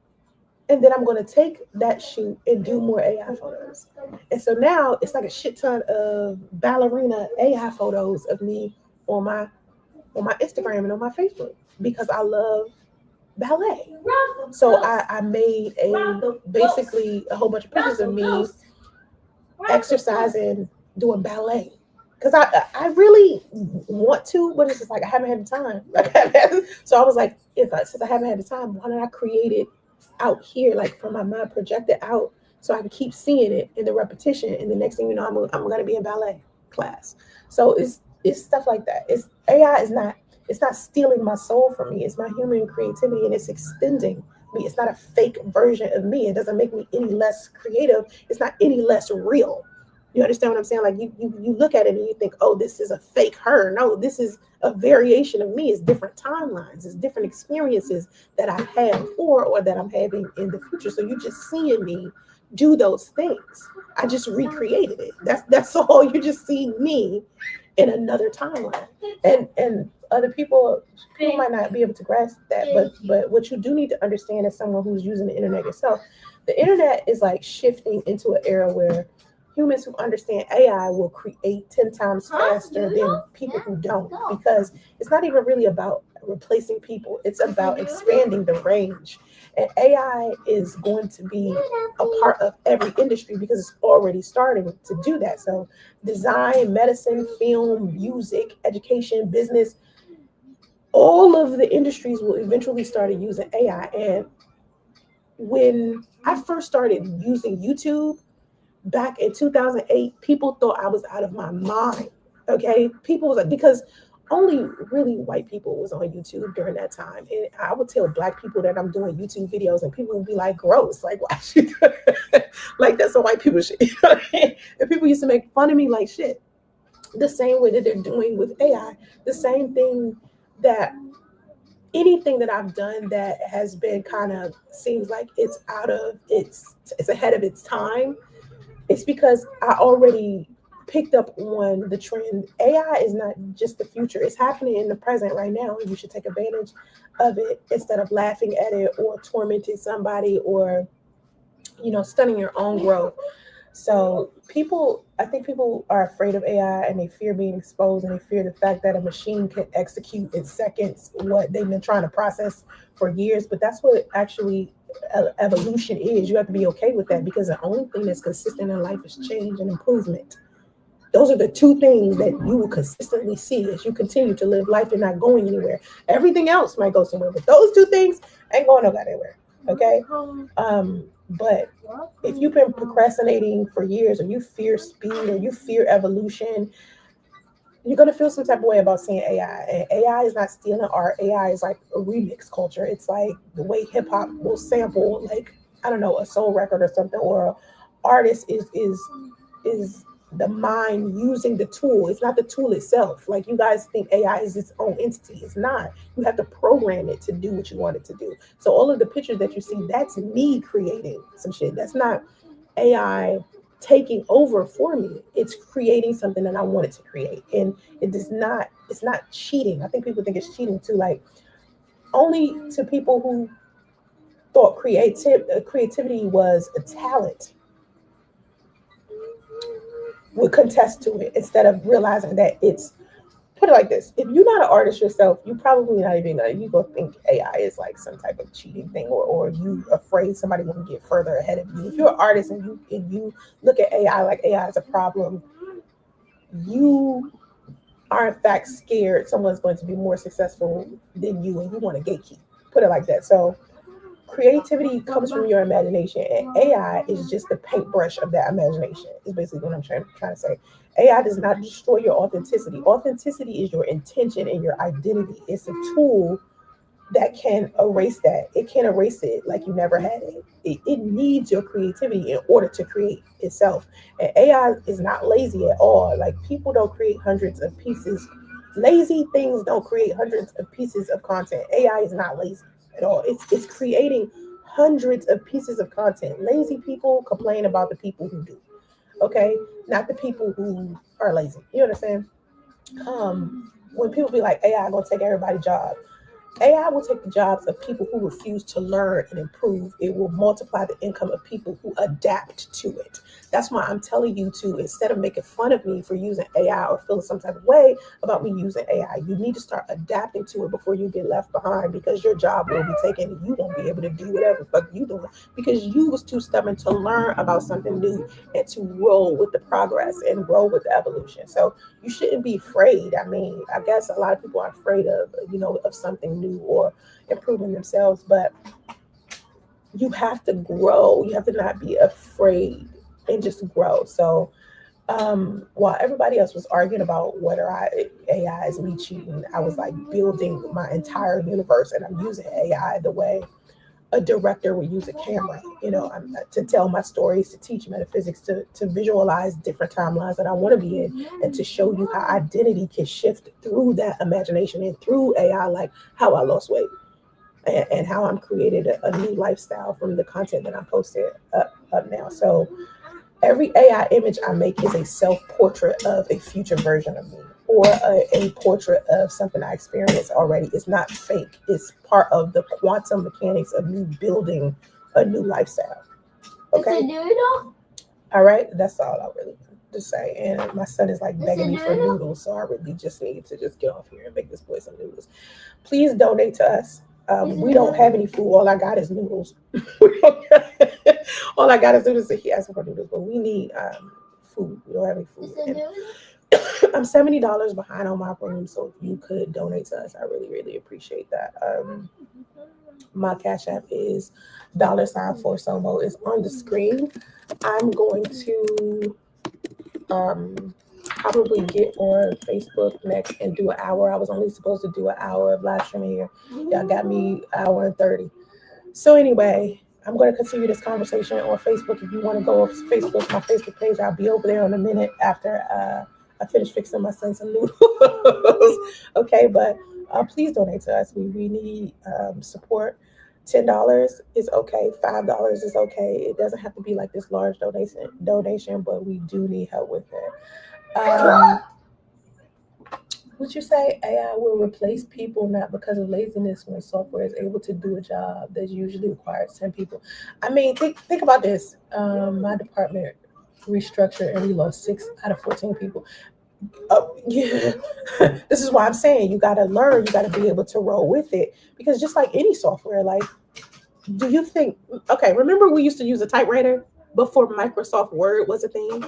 And then I'm going to take that shoot and do more AI photos. And so now it's like a shit ton of ballerina AI photos of me on my Instagram and on my Facebook because I love ballet. So I made a basically a whole bunch of pictures of me exercising, doing ballet. Because I really want to, but it's just like I haven't had the time. So I was like, since I haven't had the time, why don't I create it out here, like from my mind, project it out, so I can keep seeing it in the repetition. And the next thing you know, I'm gonna be in ballet class. So it's stuff like that. It's AI is not it's not stealing my soul from me. It's my human creativity, and it's extending me. It's not a fake version of me. It doesn't make me any less creative. It's not any less real. You understand what I'm saying? Like you look at it and you think, oh, this is a fake her. No, this is a variation of me. It's different timelines. It's different experiences that I had before or that I'm having in the future. So you're just seeing me do those things. I just recreated it. That's all. You're just seeing me in another timeline. And other people might not be able to grasp that, but what you do need to understand as someone who's using the internet yourself, the internet is like shifting into an era where humans who understand AI will create 10 times faster than people who don't, because it's not even really about replacing people, it's about expanding the range. And AI is going to be a part of every industry because it's already starting to do that. So design, medicine, film, music, education, business, all of the industries will eventually start using AI. And when I first started using YouTube back in 2008, people thought I was out of my mind. Okay, people was like, because only really white people was on YouTube during that time, and I would tell black people that I'm doing YouTube videos, and people would be like, "Gross! Like, why she like that's a white people shit?" You know what I mean? And people used to make fun of me like shit. The same way that they're doing with AI, the same thing that anything that I've done that has been kind of seems like it's ahead of its time, it's because I already picked up on the trend. AI is not just the future, it's happening in the present right now. You should take advantage of it instead of laughing at it or tormenting somebody or, stunning your own growth. So I think people are afraid of AI and they fear being exposed and they fear the fact that a machine can execute in seconds what they've been trying to process for years. But that's what actually evolution is. You have to be okay with that because the only thing that's consistent in life is change and improvement. Those are the two things that you will consistently see as you continue to live life and not going anywhere. Everything else might go somewhere, but those two things ain't going nowhere. Okay. But if you've been procrastinating for years, or you fear speed, or you fear evolution, you're gonna feel some type of way about seeing AI. And AI is not stealing art. AI is like a remix culture. It's like the way hip hop will sample, like, I don't know, a soul record or something, or a artist is the mind using the tool. It's not the tool itself. Like, you guys think AI is its own entity. It's not. You have to program it to do what you want it to do. So all of the pictures that you see, that's me creating some shit. That's not AI taking over for me. It's creating something that I wanted to create. And it's not cheating. I think people think it's cheating too. Like, only to people who thought creativity was a talent would contest to it instead of realizing that it's, put it like this: if you're not an artist yourself, you probably not even you gonna think AI is like some type of cheating thing, or you afraid somebody gonna get further ahead of you. If you're an artist and you look at AI like AI is a problem, you are in fact scared someone's going to be more successful than you, and you want to gatekeep. Put it like that. So creativity comes from your imagination, and AI is just the paintbrush of that imagination. Is basically what I'm trying to say. AI does not destroy your authenticity. Authenticity is your intention and your identity. It's a tool that can erase that. It can erase it like you never had it. It needs your creativity in order to create itself. And AI is not lazy at all. Like, people don't create hundreds of pieces. Lazy things don't create hundreds of pieces of content. AI is not lazy at all. It's creating hundreds of pieces of content. Lazy people complain about the people who do. Okay, not the people who are lazy. You understand? When people be like, AI gonna take everybody's job, AI will take the jobs of people who refuse to learn and improve. It will multiply the income of people who adapt to it. That's why I'm telling you to, instead of making fun of me for using AI or feeling some type of way about me using AI, you need to start adapting to it before you get left behind, because your job will be taken and you won't be able to do whatever the fuck you doing because you was too stubborn to learn about something new and to roll with the progress and roll with the evolution. So you shouldn't be afraid. I mean, I guess a lot of people are afraid of, of something new or improving themselves, but you have to grow. You have to not be afraid and just grow. So, while everybody else was arguing about whether AI is me cheating, I was like building my entire universe, and I'm using AI the way a director would use a camera, to tell my stories, to teach metaphysics, to visualize different timelines that I want to be in, and to show you how identity can shift through that imagination and through AI, like how I lost weight and how I'm created a new lifestyle from the content that I'm posting up now. So every AI image I make is a self portrait of a future version of me, or a portrait of something I experienced already. It's not fake, it's part of the quantum mechanics of me building a new lifestyle. Okay. It's a noodle? All right. That's all I really want to say. And my son is like begging me for noodles. So I really just need to just get off here and make this boy some noodles. Please donate to us. We don't have any food. All I got is noodles. All I got is noodles. He asked for noodles, but we need food. We don't have any food. I'm $70 behind on my room, so if you could donate to us, I really, really appreciate that. My cash app is $for Somo is on the screen. I'm going to probably get on Facebook next and do an hour. I was only supposed to do an hour of live streaming here. Y'all got me hour and 30. So anyway, I'm going to continue this conversation on Facebook. If you want to go over to Facebook, my Facebook page, I'll be over there in a minute after I finish fixing my son some noodles. Okay, but please donate to us. We need support. $10 is okay. $5 is okay. It doesn't have to be like this large donation, but we do need help with it. Um, would you say AI will replace people not because of laziness when software is able to do a job that usually requires 10 people? I mean, think about this. My department restructured and we lost 6 out of 14 people. Yeah. This is why I'm saying you got to learn, you got to be able to roll with it because just like any software, like, do you think, okay, remember we used to use a typewriter before Microsoft Word was a thing?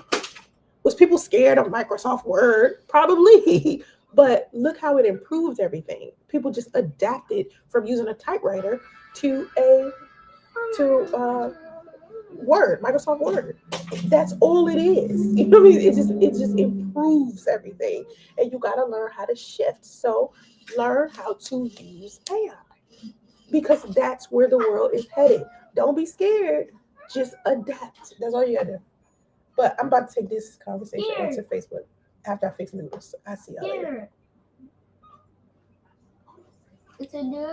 Was people scared of Microsoft Word? Probably. But look how it improved everything. People just adapted from using a typewriter to a to Word, Microsoft Word. That's all it is. You know what I mean? It just improves everything, and you got to learn how to shift. So learn how to use AI because that's where the world is headed. Don't be scared. Just adapt. That's all you gotta do. But I'm about to take this conversation onto Facebook after I fix noodles. I see y'all later. It's a new